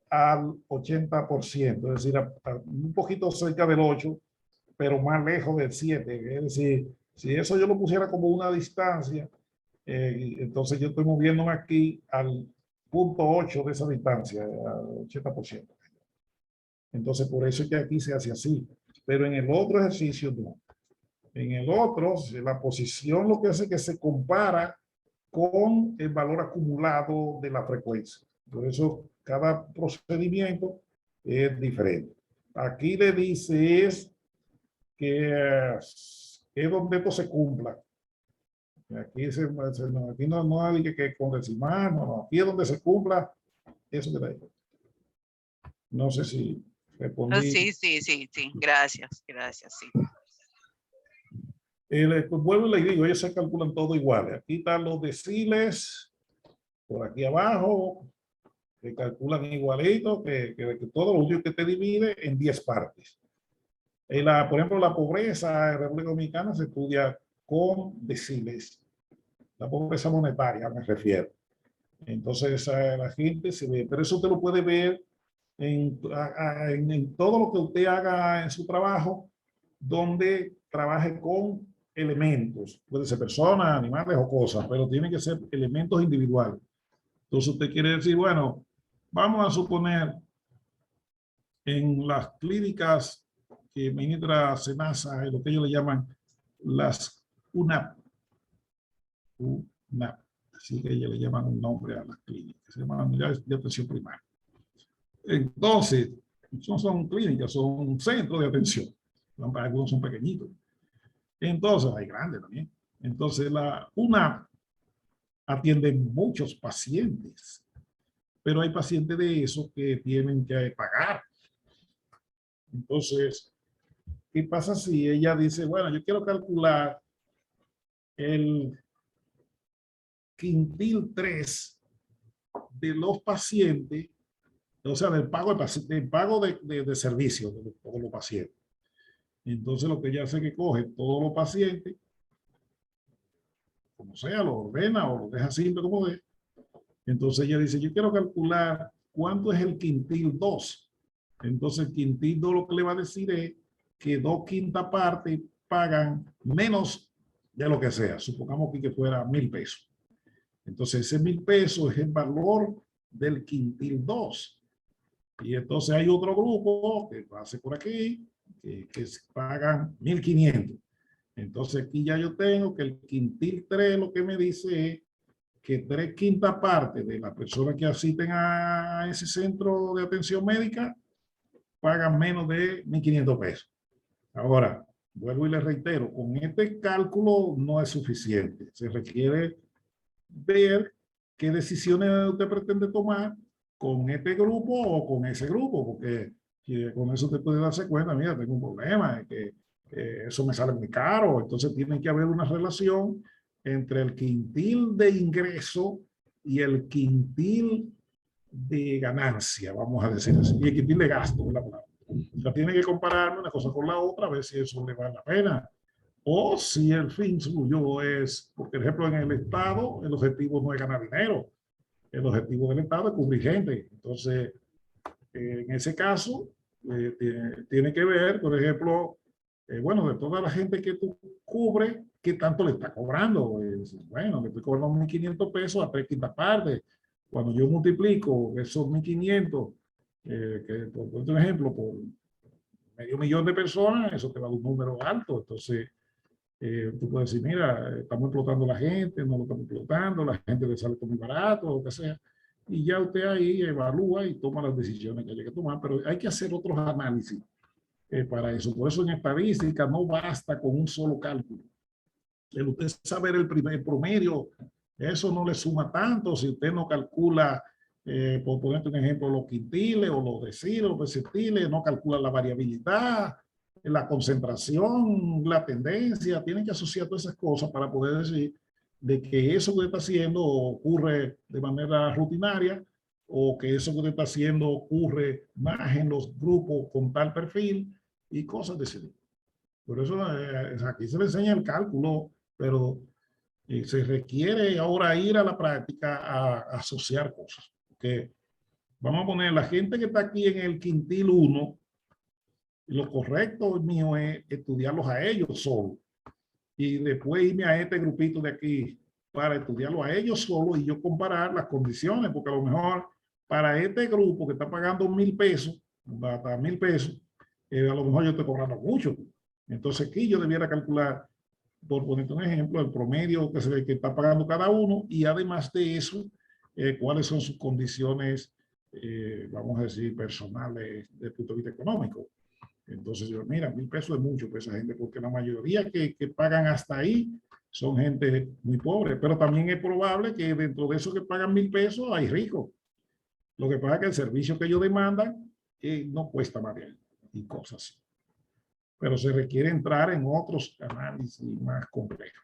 al 80%, es decir, un poquito cerca del 8, pero más lejos del 7. Es decir, si eso yo lo pusiera como una distancia, entonces yo estoy moviéndome aquí al punto 8 de esa distancia, al 80%. Entonces, por eso es que aquí se hace así. Pero en el otro ejercicio no. En el otro, la posición lo que hace es que se compara con el valor acumulado de la frecuencia. Por eso cada procedimiento es diferente. Aquí le dice es que es donde esto se cumpla. Aquí, aquí no hay que con decimal, no, aquí es donde se cumpla eso que está ahí. No sé si respondí. Sí. Gracias, sí. Pues vuelvo y le digo, ellos se calculan todo igual. Aquí están los deciles, por aquí abajo, que calculan igualito, que todo lo único que te divide en 10 partes. Por ejemplo, la pobreza en República Dominicana se estudia con deciles. La pobreza monetaria me refiero. Entonces, la gente se ve, pero eso usted lo puede ver en todo lo que usted haga en su trabajo, donde trabaje con elementos. Puede ser personas, animales o cosas, pero tienen que ser elementos individuales. Entonces usted quiere decir, bueno, vamos a suponer en las clínicas que ministra Senasa, lo que ellos le llaman las UNAP, así que ellos le llaman un nombre a las clínicas, se llaman unidades de atención primaria. Entonces, no son clínicas, son centros de atención. Algunos son pequeñitos. Entonces, hay grandes también. Entonces, la UNAP atiende muchos pacientes, pero hay pacientes de esos que tienen que pagar. Entonces, ¿qué pasa si ella dice, bueno, yo quiero calcular el quintil 3 de los pacientes, o sea, del pago de servicios de todos los pacientes. Entonces lo que ella hace es que coge todos los pacientes, como sea, lo ordena o lo deja simple como de. Entonces ella dice, yo quiero calcular cuánto es el quintil 2. Entonces el quintil 2 lo que le va a decir es que 2/5 partes pagan menos de lo que sea. Supongamos que fuera 1,000 pesos. Entonces ese 1,000 pesos es el valor del quintil 2. Y entonces hay otro grupo que pase por aquí, que pagan 1,500. Entonces aquí ya yo tengo que el quintil 3 lo que me dice es que 3/5 partes de las personas que asisten a ese centro de atención médica pagan menos de 1,500 pesos. Ahora, vuelvo y les reitero, con este cálculo no es suficiente. Se requiere ver qué decisiones usted pretende tomar con este grupo o con ese grupo, porque con eso usted puede darse cuenta, mira, tengo un problema, que eso me sale muy caro. Entonces tiene que haber una relación entre el quintil de ingreso y el quintil de ganancia, vamos a decir así, y el quintil de gasto, ¿verdad? O sea, tiene que compararme una cosa con la otra, a ver si eso le vale la pena. O si el fin suyo es, por ejemplo, en el Estado, el objetivo no es ganar dinero. El objetivo del Estado es cubrir gente. Entonces, en ese caso, tiene que ver, por ejemplo, bueno, de toda la gente que tú cubres, ¿qué tanto le está cobrando? Bueno, le estoy cobrando 1,500 pesos a 3/5 partes. Cuando yo multiplico esos 1,500, que por un ejemplo, por 500,000 de personas, eso te va a dar un número alto. Entonces, tú puedes decir, mira, estamos explotando a la gente, no lo estamos explotando, la gente le sale muy barato, lo que sea. Y ya usted ahí evalúa y toma las decisiones que haya que tomar, pero hay que hacer otros análisis para eso. Por eso en estadística no basta con un solo cálculo. El usted saber el primer promedio, eso no le suma tanto si usted no calcula, por ponerte un ejemplo, los quintiles o los deciles, los percentiles, no calcula la variabilidad, la concentración, la tendencia. Tienen que asociar todas esas cosas para poder decir de que eso que usted está haciendo ocurre de manera rutinaria o que eso que usted está haciendo ocurre más en los grupos con tal perfil y cosas de ese tipo. Por eso aquí se le enseña el cálculo, pero se requiere ahora ir a la práctica a asociar cosas. Porque vamos a poner la gente que está aquí en el quintil 1, lo correcto mío es estudiarlos a ellos solo y después irme a este grupito de aquí para estudiarlos a ellos solo y yo comparar las condiciones, porque a lo mejor para este grupo que está pagando 1,000 pesos, hasta 1,000 pesos, a lo mejor yo estoy cobrando mucho. Entonces aquí yo debiera calcular, por ponerte un ejemplo, el promedio que está pagando cada uno y además de eso, cuáles son sus condiciones, vamos a decir, personales desde el punto de vista económico. Entonces yo, mira, 1,000 pesos es mucho para esa gente, porque la mayoría que pagan hasta ahí son gente muy pobre, pero también es probable que dentro de esos que pagan 1,000 pesos hay ricos. Lo que pasa es que el servicio que ellos demandan no cuesta más bien y cosas así. Pero se requiere entrar en otros análisis más complejos.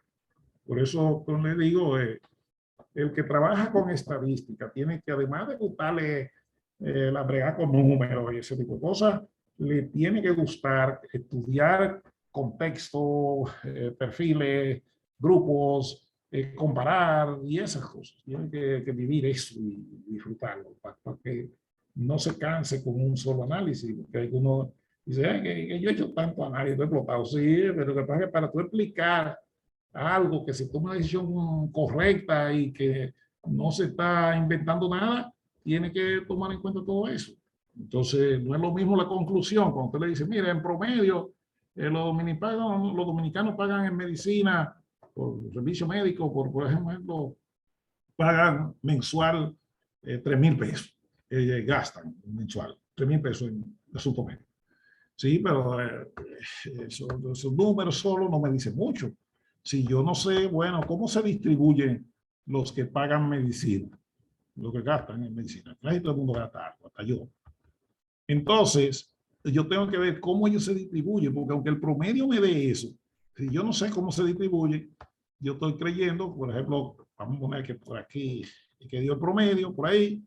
Por eso le digo, el que trabaja con estadística tiene que, además de gustarle la brega con números y ese tipo de cosas, le tiene que gustar estudiar contexto, perfiles, grupos, comparar y esas cosas. Tiene que vivir eso y disfrutarlo para que no se canse con un solo análisis, porque algunos dicen que yo he hecho tanto análisis, he explotado. Sí, pero lo que pasa es que para tú explicar algo, que se tome una decisión correcta y que no se está inventando nada, tiene que tomar en cuenta todo eso. Entonces, no es lo mismo la conclusión. Cuando usted le dice, mira, en promedio, los dominicanos pagan en medicina, por servicio médico, por ejemplo, pagan mensual 3,000 pesos. Gastan mensual 3,000 pesos en asunto médico. Sí, pero esos números solo no me dicen mucho. Si yo no sé, bueno, cómo se distribuyen los que pagan medicina, los que gastan en medicina. Casi todo el mundo gasta algo, hasta yo. Entonces, yo tengo que ver cómo ellos se distribuyen, porque aunque el promedio me dé eso, si yo no sé cómo se distribuye, yo estoy creyendo, por ejemplo, vamos a poner que por aquí que dio el promedio por ahí.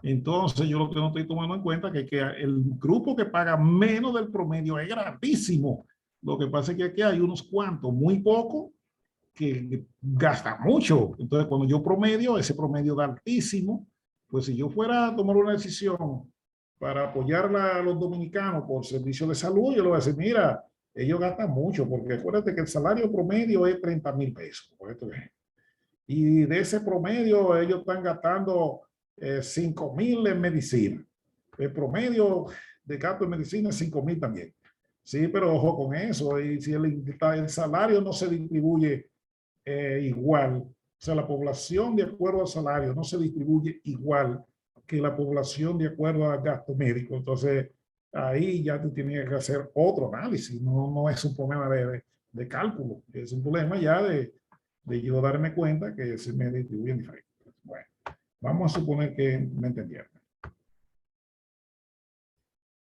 Entonces yo lo que no estoy tomando en cuenta es que el grupo que paga menos del promedio es grandísimo. Lo que pasa es que aquí hay unos cuantos, muy pocos, que gastan mucho. Entonces cuando yo promedio, ese promedio da altísimo. Pues si yo fuera a tomar una decisión para apoyar a los dominicanos por servicio de salud, yo le voy a decir, mira, ellos gastan mucho, porque acuérdate que el salario promedio es 30,000 pesos. Y de ese promedio ellos están gastando 5,000 en medicina. El promedio de gasto en medicina es 5,000 también. Sí, pero ojo con eso. Y si el salario no se distribuye igual, o sea, la población de acuerdo al salario no se distribuye igual que la población de acuerdo al gasto médico. Entonces, ahí ya tú tienes que hacer otro análisis. No es un problema de cálculo, es un problema ya de yo darme cuenta que se me distribuyen diferente. Bueno, vamos a suponer que me entendieron.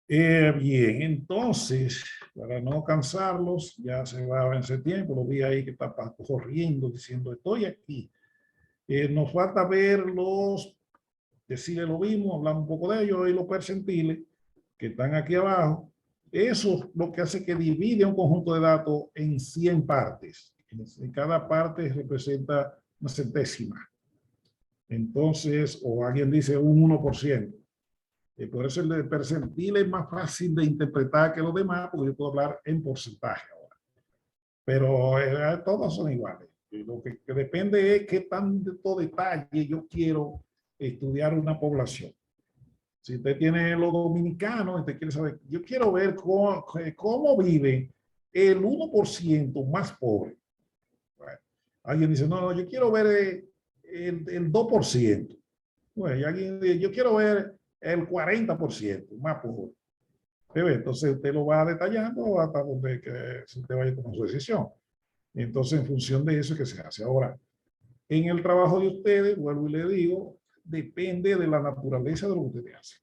Bien, entonces, para no cansarlos, ya se va a vencer tiempo, lo vi ahí que está corriendo diciendo estoy aquí. Nos falta ver decirle lo mismo, hablamos un poco de ellos y los percentiles que están aquí abajo. Eso es lo que hace que divide un conjunto de datos en 100 partes. En cada parte representa una centésima. Entonces, o alguien dice un 1%. Por eso el percentil es más fácil de interpretar que los demás, porque yo puedo hablar en porcentaje ahora. Pero todos son iguales. Lo que depende es qué tanto detalle yo quiero estudiar una población. Si usted tiene los dominicanos, usted quiere saber, yo quiero ver cómo vive el 1% más pobre. Bueno, alguien dice, no, yo quiero ver el 2%. Bueno, y alguien dice, yo quiero ver el 40% más pobre. Entonces usted lo va detallando hasta donde usted vaya a tomar su decisión. Entonces, en función de eso es que se hace. Ahora, en el trabajo de ustedes, vuelvo y le digo, depende de la naturaleza de lo que ustedes hacen.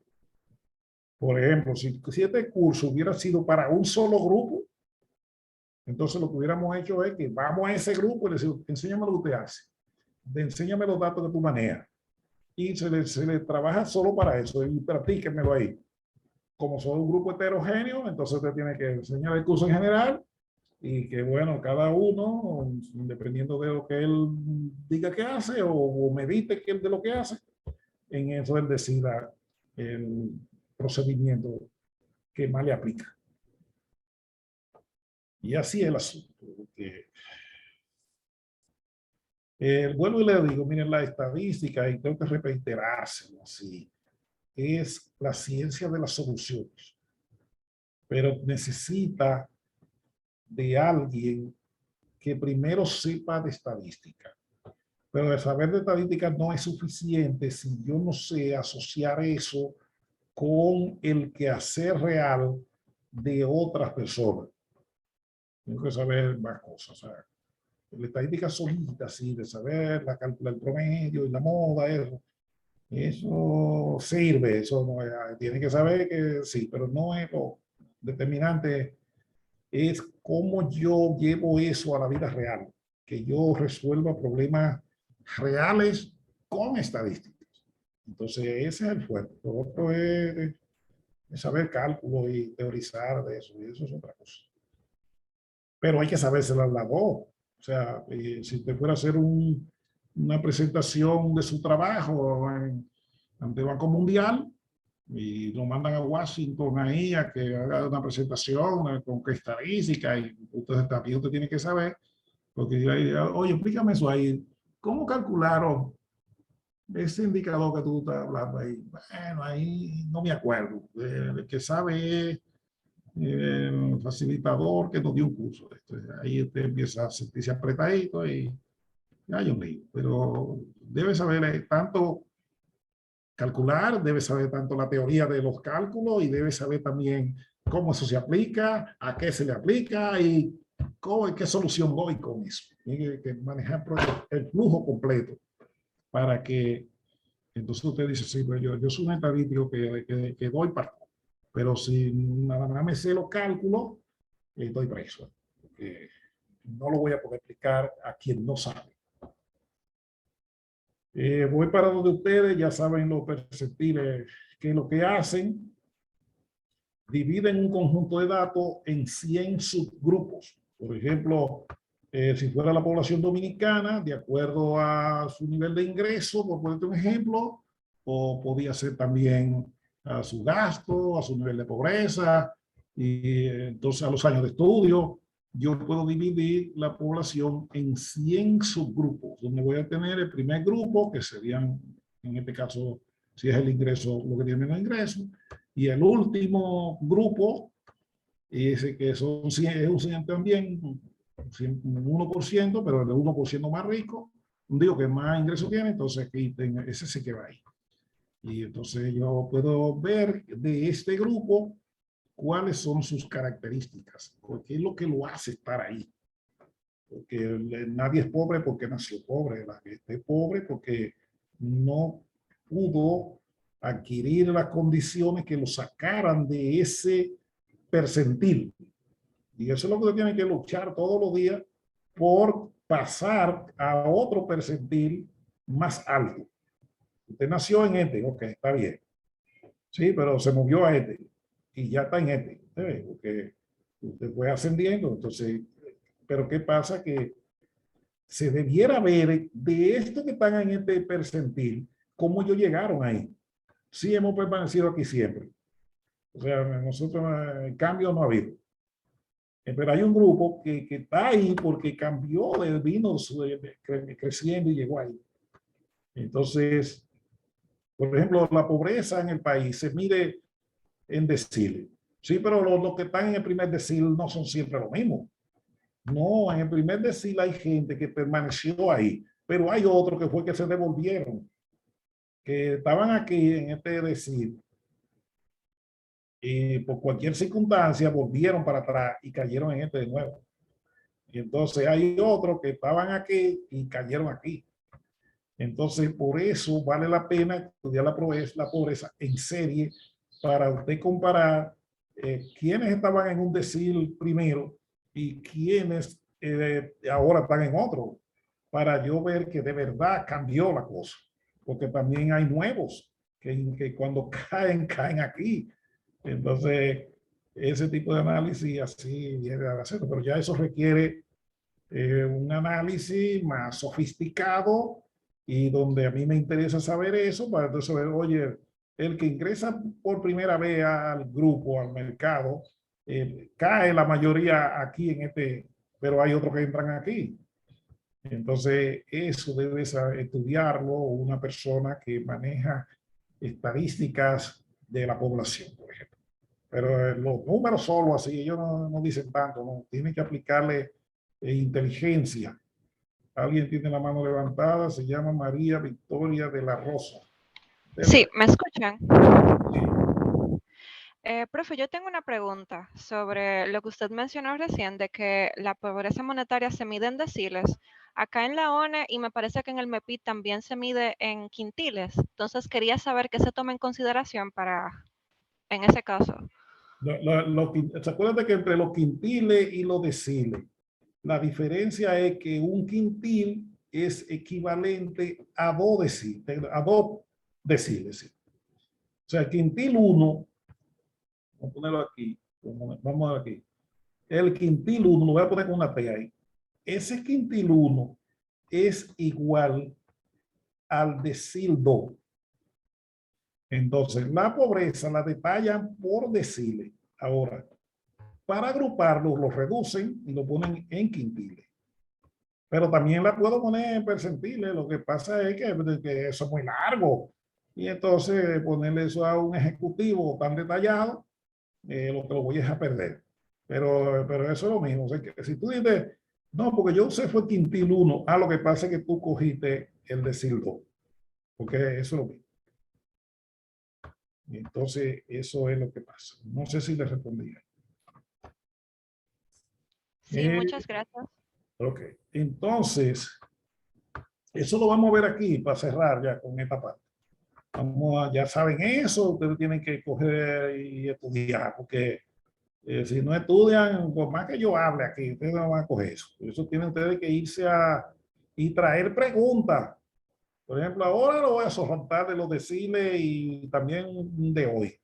Por ejemplo, si este curso hubiera sido para un solo grupo, entonces lo que hubiéramos hecho es que vamos a ese grupo y le decimos, enséñame lo que usted hace, enséñame los datos que tú manejas. Y se le trabaja solo para eso y practíquenmelo ahí. Como son un grupo heterogéneo, entonces usted tiene que enseñar el curso en general y que, bueno, cada uno, dependiendo de lo que él diga que hace o medite de lo que hace, en eso él decida el procedimiento que más le aplica. Y así es el asunto. Vuelvo y le digo, miren, la estadística, y tengo que reiterárselo así, es la ciencia de las soluciones. Pero necesita de alguien que primero sepa de estadística. Pero el saber de estadística no es suficiente si yo no sé asociar eso con el quehacer real de otras personas. Tengo que saber más cosas. O sea, la estadística solita, sí, de saber la calcular el promedio y la moda, eso sirve, eso no, tiene que saber que sí, pero no es lo determinante, es cómo yo llevo eso a la vida real, que yo resuelva problemas reales con estadísticas. Entonces, ese es el fuerte. Lo otro es saber cálculo y teorizar de eso, y eso es otra cosa. Pero hay que saberse la voz. O sea, si usted fuera a hacer una presentación de su trabajo ante el Banco Mundial y lo mandan a Washington ahí a que haga una presentación con estadística y también usted tiene que saber, porque oye, explícame eso ahí, ¿cómo calcularon ese indicador que tú estás hablando ahí? Bueno, ahí no me acuerdo. El que sabe es el facilitador que nos dio un curso. Ahí usted empieza a sentirse apretadito y hay un lío. Pero debe saber tanto calcular, debe saber tanto la teoría de los cálculos y debe saber también cómo eso se aplica, a qué se le aplica y qué solución doy con eso. Tiene que manejar el flujo completo para que entonces usted dice, sí, pero yo soy un estadístico que doy para. Pero si nada más me sé los cálculos, estoy preso. Porque no lo voy a poder explicar a quien no sabe. Voy para donde ustedes, ya saben los perceptibles, que lo que hacen, dividen un conjunto de datos en 100 subgrupos. Por ejemplo, si fuera la población dominicana, de acuerdo a su nivel de ingreso, por ponerte un ejemplo, o podía ser también a su gasto, a su nivel de pobreza, y entonces a los años de estudio. Yo puedo dividir la población en 100 subgrupos, donde voy a tener el primer grupo, que serían, en este caso, si es el ingreso, lo que tiene el ingreso, y el último grupo, ese que son 100, es un 100 también, un 1%, pero el 1% más rico, digo que más ingreso tiene, entonces aquí ese se queda ahí. Y entonces yo puedo ver de este grupo cuáles son sus características, qué es lo que lo hace estar ahí. Porque nadie es pobre porque nació pobre, la gente es pobre porque no pudo adquirir las condiciones que lo sacaran de ese percentil. Y eso es lo que usted tiene que luchar todos los días por pasar a otro percentil más alto. Usted nació en este, ok, está bien. Sí, pero se movió a este y ya está en este. Porque usted fue ascendiendo. Entonces, pero ¿qué pasa? Que se debiera ver de estos que están en este percentil, cómo ellos llegaron ahí. Sí hemos permanecido aquí siempre. O sea, nosotros, el cambio no ha habido. Pero hay un grupo que está ahí porque cambió, vino creciendo y llegó ahí. Entonces, por ejemplo, la pobreza en el país se mide en deciles. Sí, pero los que están en el primer decil no son siempre lo mismo. No, en el primer decil hay gente que permaneció ahí, pero hay otros que fue que se devolvieron, que estaban aquí en este decil y por cualquier circunstancia volvieron para atrás y cayeron en este de nuevo. Y entonces hay otros que estaban aquí y cayeron aquí. Entonces, por eso vale la pena estudiar la pobreza en serie para usted comparar quiénes estaban en un decil primero y quiénes ahora están en otro, para yo ver que de verdad cambió la cosa. Porque también hay nuevos que cuando caen, caen aquí. Entonces, ese tipo de análisis así viene a hacerlo, pero ya eso requiere un análisis más sofisticado y donde a mí me interesa saber eso para entonces ver, oye, el que ingresa por primera vez al grupo, al mercado, cae la mayoría aquí en este, pero hay otros que entran aquí. Entonces, eso debe estudiarlo una persona que maneja estadísticas de la población, por ejemplo. Pero los números solo así, ellos no dicen tanto, no. Tienen que aplicarle inteligencia. Alguien tiene la mano levantada, se llama María Victoria de la Rosa. Sí, ¿me escuchan? Sí. Profe, yo tengo una pregunta sobre lo que usted mencionó recién de que la pobreza monetaria se mide en deciles. Acá en la ONE y me parece que en el MEPI también se mide en quintiles. Entonces quería saber qué se toma en consideración para, en ese caso. ¿Se acuerdan que entre los quintiles y los deciles, la diferencia es que un quintil es equivalente a 2 deciles, ¿sí? O sea, el quintil 1, vamos a ponerlo aquí, vamos a ver aquí. El quintil 1, lo voy a poner con una P ahí. Ese quintil 1 es igual al decil 2. Entonces, la pobreza la detallan por deciles. Ahora, para agruparlos, los reducen y lo ponen en quintiles. Pero también la puedo poner en percentiles. Lo que pasa es que eso es muy largo. Y entonces ponerle eso a un ejecutivo tan detallado, lo que lo voy a perder. Pero eso es lo mismo. O sea, que si tú dices, no, porque yo usé fue quintil 1, lo que pasa es que tú cogiste el decil 2. Porque eso es lo mismo. Entonces, eso es lo que pasa. No sé si le respondí. Sí, muchas gracias. Ok, entonces, eso lo vamos a ver aquí para cerrar ya con esta parte. Ya saben eso, ustedes tienen que coger y estudiar, porque si no estudian, por más que yo hable aquí, ustedes no van a coger eso. Por eso tienen ustedes que irse y traer preguntas. Por ejemplo, ahora lo voy a soltar de los deciles y también de hoy.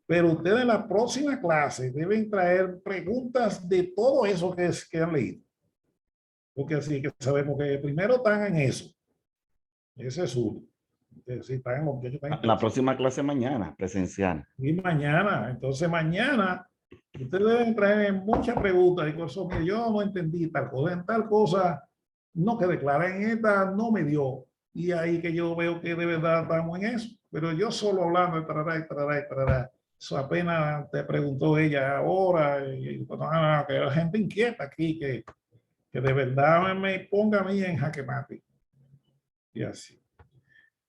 Pero ustedes en la próxima clase deben traer preguntas de todo eso que han leído. Porque así que sabemos que primero están en eso. Ese es uno. Si están en los muchachos están en La próxima clase mañana, presencial. y mañana. Entonces mañana ustedes deben traer muchas preguntas. Y cosas que yo no entendí tal cosa. En tal cosa no quedé clara. En esta no me dio. Y ahí que yo veo que de verdad estamos en eso. Pero yo solo hablando de tarará. Eso apenas te preguntó ella ahora. Y, que la gente inquieta aquí que de verdad me ponga a mí en jaque mate. Y así.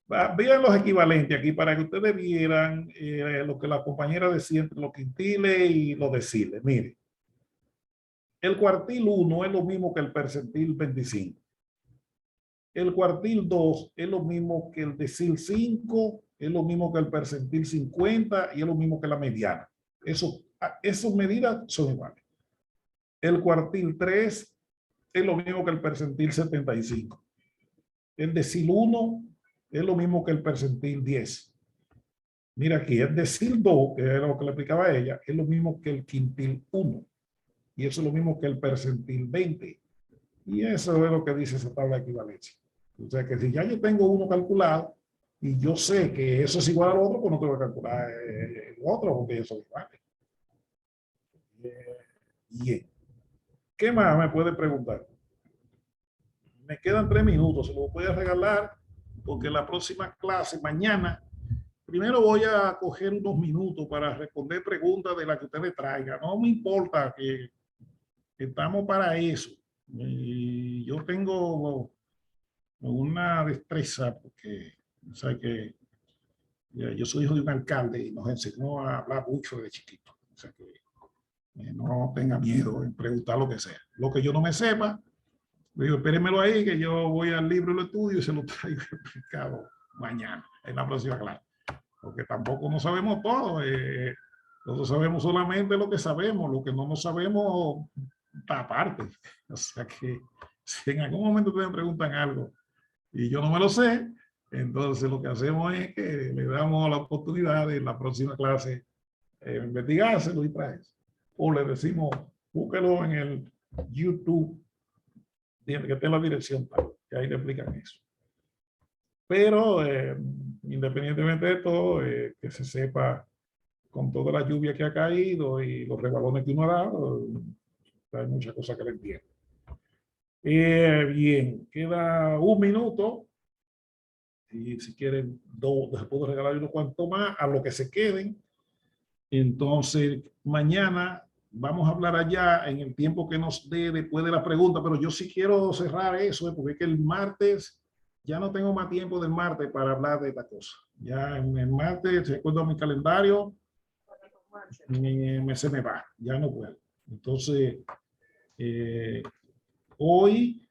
Vean los equivalentes aquí para que ustedes vieran lo que la compañera decía entre los quintiles y los deciles. Mire, el cuartil 1 es lo mismo que el percentil 25. El cuartil 2 es lo mismo que el decil 5, es lo mismo que el percentil 50 y es lo mismo que la mediana. Esas medidas son iguales. El cuartil 3 es lo mismo que el percentil 75. El decil 1 es lo mismo que el percentil 10. Mira aquí, el decil 2, que era lo que le explicaba a ella, es lo mismo que el quintil 1. Y eso es lo mismo que el percentil 20. Y eso es lo que dice esa tabla de equivalencia. O sea que si ya yo tengo uno calculado y yo sé que eso es igual al otro, pues no tengo que calcular el otro porque ellos son iguales. Bien. ¿Qué más me puede preguntar? Me quedan 3 minutos, se lo voy a regalar porque la próxima clase, mañana, primero voy a coger unos minutos para responder preguntas de las que ustedes traigan. No me importa que estamos para eso. Y yo tengo una destreza porque o sea que yo soy hijo de un alcalde y nos enseñó a hablar mucho de chiquito. O sea que no tenga miedo en preguntar lo que sea. Lo que yo no me sepa, digo, espérenmelo ahí que yo voy al libro y lo estudio y se lo traigo explicado mañana en la próxima clase. Porque tampoco no sabemos todo. Nosotros sabemos solamente lo que sabemos, lo que no nos sabemos está aparte. O sea que si en algún momento ustedes me preguntan algo y yo no me lo sé, entonces lo que hacemos es que le damos la oportunidad de en la próxima clase investigárselo y traerse. O le decimos, búsquelo en el YouTube, que esté en la dirección, que ahí le explican eso. Pero independientemente de todo, que se sepa con toda la lluvia que ha caído y los rebalones que uno ha dado, hay muchas cosas que le entiendo. Bien, queda 1 minuto. Y si quieren, les puedo regalar unos cuantos más a lo que se queden. Entonces, mañana vamos a hablar allá en el tiempo que nos dé después de la pregunta, pero yo sí quiero cerrar eso, porque es que el martes ya no tengo más tiempo del martes para hablar de esta cosa. Ya en el martes, recuerdo mi calendario, se me va, ya no puedo. Entonces, hoy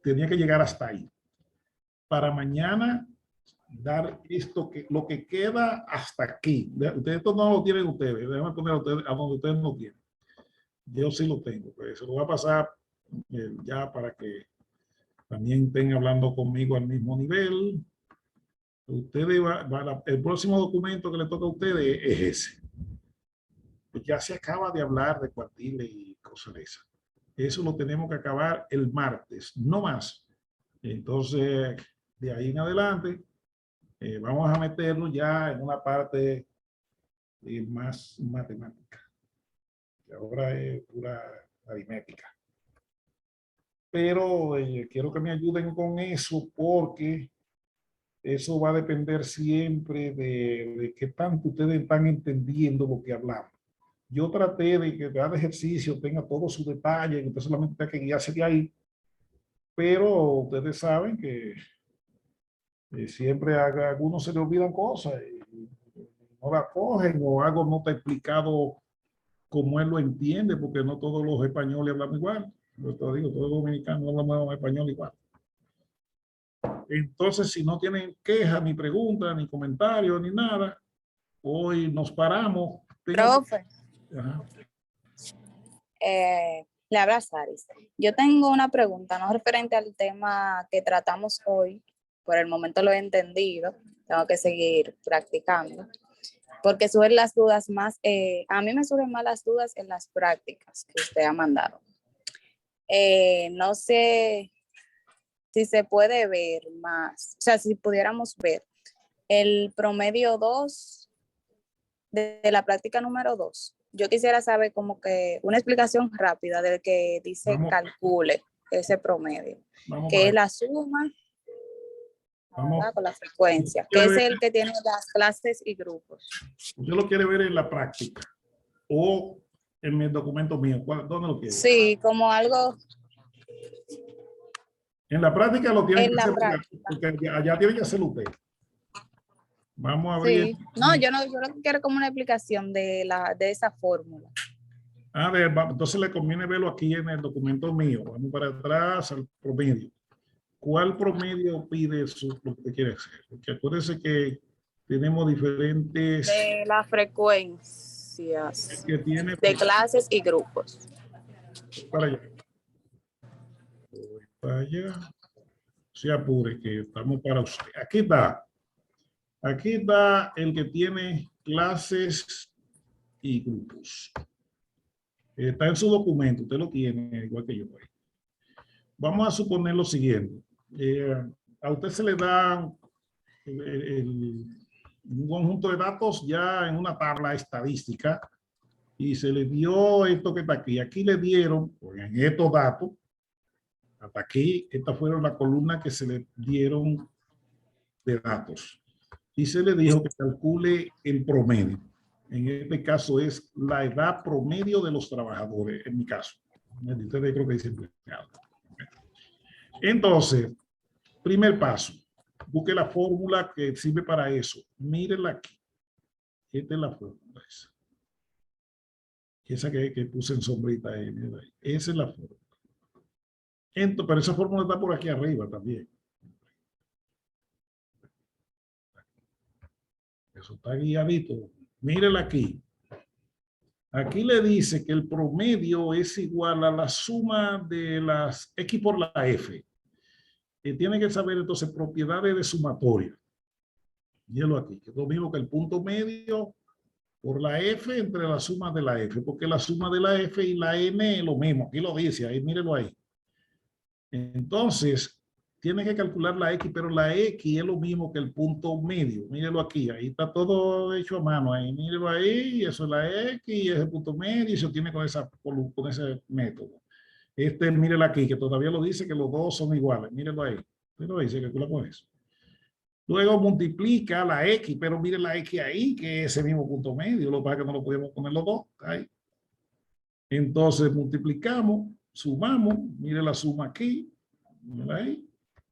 tenía que llegar hasta ahí. Para mañana dar esto que lo que queda hasta aquí. Ustedes esto no lo tienen ustedes. Déjenme poner a ustedes a donde ustedes no tienen. Yo sí lo tengo. Pues se lo voy a pasar ya para que también estén hablando conmigo al mismo nivel. Ustedes el próximo documento que le toca a ustedes es ese. Pues ya se acaba de hablar de cuartiles y cosas de esas. Eso lo tenemos que acabar el martes, no más. Entonces, de ahí en adelante, vamos a meternos ya en una parte más matemática, que ahora es pura aritmética. Pero quiero que me ayuden con eso porque eso va a depender siempre de qué tanto ustedes están entendiendo lo que hablamos. Yo traté de que cada ejercicio tenga todos sus detalles, que usted solamente tenga que guiarse de ahí, pero ustedes saben que siempre a algunos se le olvidan cosas y no la cogen o algo no está explicado como él lo entiende, porque no todos los españoles hablan igual. Yo te digo, todos los dominicanos hablamos español igual. Entonces, si no tienen queja, ni pregunta, ni comentario, ni nada, hoy nos paramos. Profe. Le habla Saris. Yo tengo una pregunta, no referente al tema que tratamos hoy, por el momento lo he entendido, tengo que seguir practicando, porque surgen las dudas más, a mí me surgen más las dudas en las prácticas que usted ha mandado. No sé si se puede ver más, o sea, si pudiéramos ver el promedio 2 de la práctica número 2. Yo quisiera saber como que una explicación rápida del que dice calcule ese promedio, que es la suma con la frecuencia, que es el que tiene las clases y grupos. ¿Usted lo quiere ver en la práctica o en el documento mío? ¿Dónde lo quiere? Sí, como algo. En la práctica lo tiene En que la hacer práctica. porque allá tiene que hacerlo usted. Vamos a abrir. Sí. No, yo lo que quiero como una explicación de esa fórmula. A ver, entonces le conviene verlo aquí en el documento mío. Vamos para atrás al promedio. ¿Cuál promedio pide lo que quiere hacer? Porque acuérdense que tenemos diferentes... De las frecuencias que tiene de clases y grupos. para allá. Voy para allá. Se apure que estamos para usted. Aquí está. Aquí está el que tiene clases y grupos. Está en su documento, usted lo tiene igual que yo. Vamos a suponer lo siguiente. A usted se le da un conjunto de datos ya en una tabla estadística y se le dio esto que está aquí. Aquí le dieron, pues, en estos datos, hasta aquí, estas fueron las columnas que se le dieron de datos. Y se le dijo que calcule el promedio. En este caso es la edad promedio de los trabajadores, en mi caso. Ustedes creo que dice empleado. Entonces, primer paso, busque la fórmula que sirve para eso. Mírenla aquí. Esta es la fórmula. Esa que puse en sombrita ahí. Esa es la fórmula. Entonces, pero esa fórmula está por aquí arriba también. Eso está guiadito. Mírenla aquí. Aquí le dice que el promedio es igual a la suma de las X por la F. Tiene que saber entonces propiedades de sumatoria. Mírenlo aquí, que es lo mismo que el punto medio por la F entre la suma de la F, porque la suma de la F y la N es lo mismo. Aquí lo dice, ahí mírenlo ahí. Entonces, tiene que calcular la X, pero la X es lo mismo que el punto medio. Mírenlo aquí, ahí está todo hecho a mano. Ahí, mírenlo ahí, eso es la X, y es el punto medio, y se obtiene con ese método. Mírenlo aquí, que todavía lo dice que los dos son iguales. Mírenlo ahí. Mírenlo ahí, se calcula con eso. Luego multiplica la X, pero miren la X ahí, que es ese mismo punto medio. Lo que pasa es que no lo podemos poner los dos. Ahí. Entonces multiplicamos, sumamos, miren la suma aquí, miren ahí.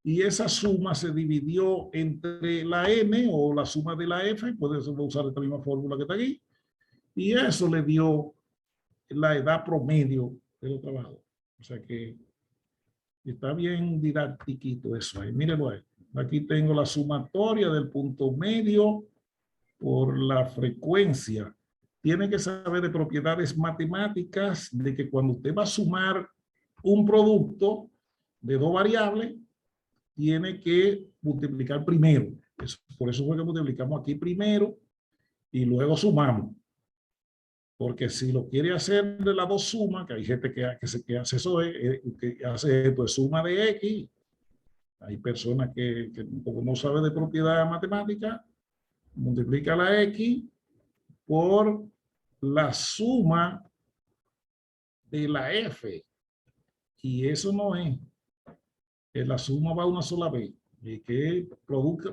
Y esa suma se dividió entre la N o la suma de la F, puede usar esta misma fórmula que está aquí, y eso le dio la edad promedio de los trabajadores. O sea que está bien didáctico eso ahí, mírenlo ahí. Aquí tengo la sumatoria del punto medio por la frecuencia. Tiene que saber de propiedades matemáticas de que cuando usted va a sumar un producto de dos variables, tiene que multiplicar primero. Por eso fue que multiplicamos aquí primero y luego sumamos. Porque si lo quiere hacer de las dos sumas, que hay gente que hace eso, que hace esto de suma de X, hay personas que como no saben de propiedad matemática, multiplica la X por la suma de la F. Y eso no es. La suma va una sola vez. Y que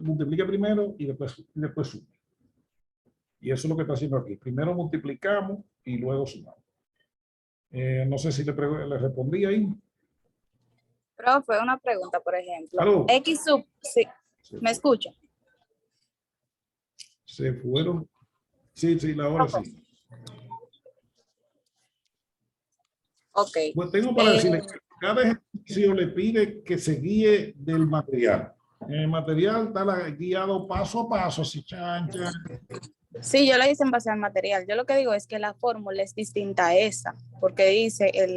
multiplica primero y después suma. Y eso es lo que está haciendo aquí. Primero multiplicamos y luego sumamos. No sé si le respondí ahí. Profe, una pregunta, por ejemplo. ¿Aló? X sub, sí. ¿Me escucha? Se fueron. Sí, la hora sí. Ok. Pues tengo para decirle que cada ejercicio le pide que se guíe del material. En el material está guiado paso a paso, así chan. Sí, yo lo hice en base al material. Yo lo que digo es que la fórmula es distinta a esa, porque dice en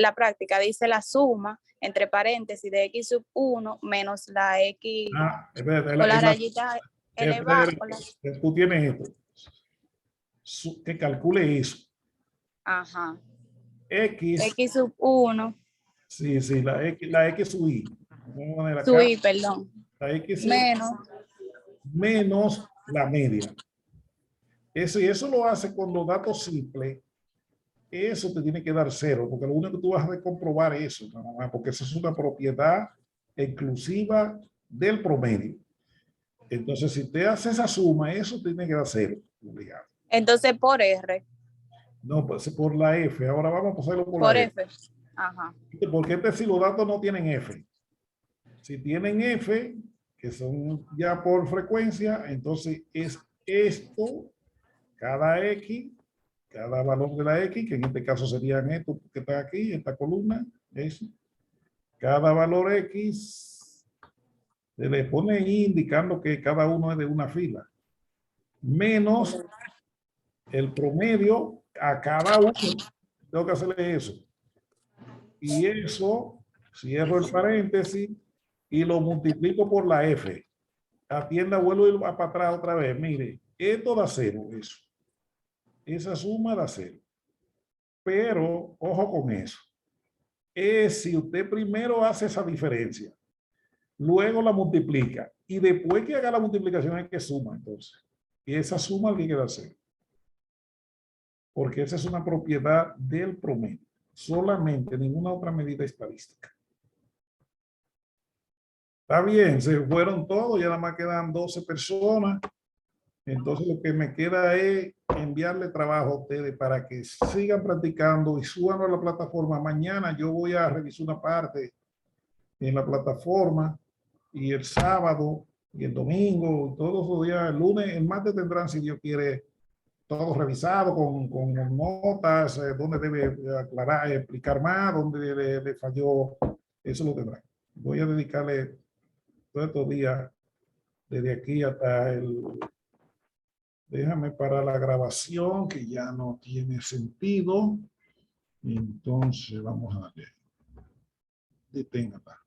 la práctica, dice la suma entre paréntesis de X sub 1 menos la X Espérate, con la rayita elevada. Tú tienes esto. Que calcule eso. Ajá. X sub 1. Sí, la X sub I. Sub I, perdón. La X sub menos la media. Eso lo hace con los datos simples. Eso te tiene que dar 0, porque lo único que tú vas a comprobar eso, porque eso es una propiedad exclusiva del promedio. Entonces, si te hace esa suma, eso tiene que dar 0. Obligado. Entonces, por R. No, pues por la F. Ahora vamos a pasarlo por la F. Ajá. Porque si los datos no tienen F. Si tienen F, que son ya por frecuencia, entonces es esto, cada X, cada valor de la X, que en este caso serían estos que está aquí, esta columna, eso. Cada valor X se le pone ahí indicando que cada uno es de una fila. Menos el promedio a cada uno. Tengo que hacerle eso. Y eso, cierro el paréntesis y lo multiplico por la F. Atienda, vuelvo y va para atrás otra vez. Mire, esto da 0, eso. Esa suma da 0. Pero, ojo con eso. Es si usted primero hace esa diferencia, luego la multiplica y después que haga la multiplicación hay que suma entonces. Y esa suma hay que dar 0. Porque esa es una propiedad del promedio. Solamente, ninguna otra medida estadística. Está bien, se fueron todos, ya nada más quedan 12 personas. Entonces lo que me queda es enviarle trabajo a ustedes para que sigan practicando y suban a la plataforma. Mañana yo voy a revisar una parte en la plataforma y el sábado y el domingo, todos los días, el lunes, el martes tendrán, si Dios quiere, todo revisado con notas, dónde debe aclarar, explicar más, dónde le falló, eso lo tendrán. Voy a dedicarle todos estos días, desde aquí hasta el... Déjame para la grabación, que ya no tiene sentido. Entonces, vamos a ver. Deténgala.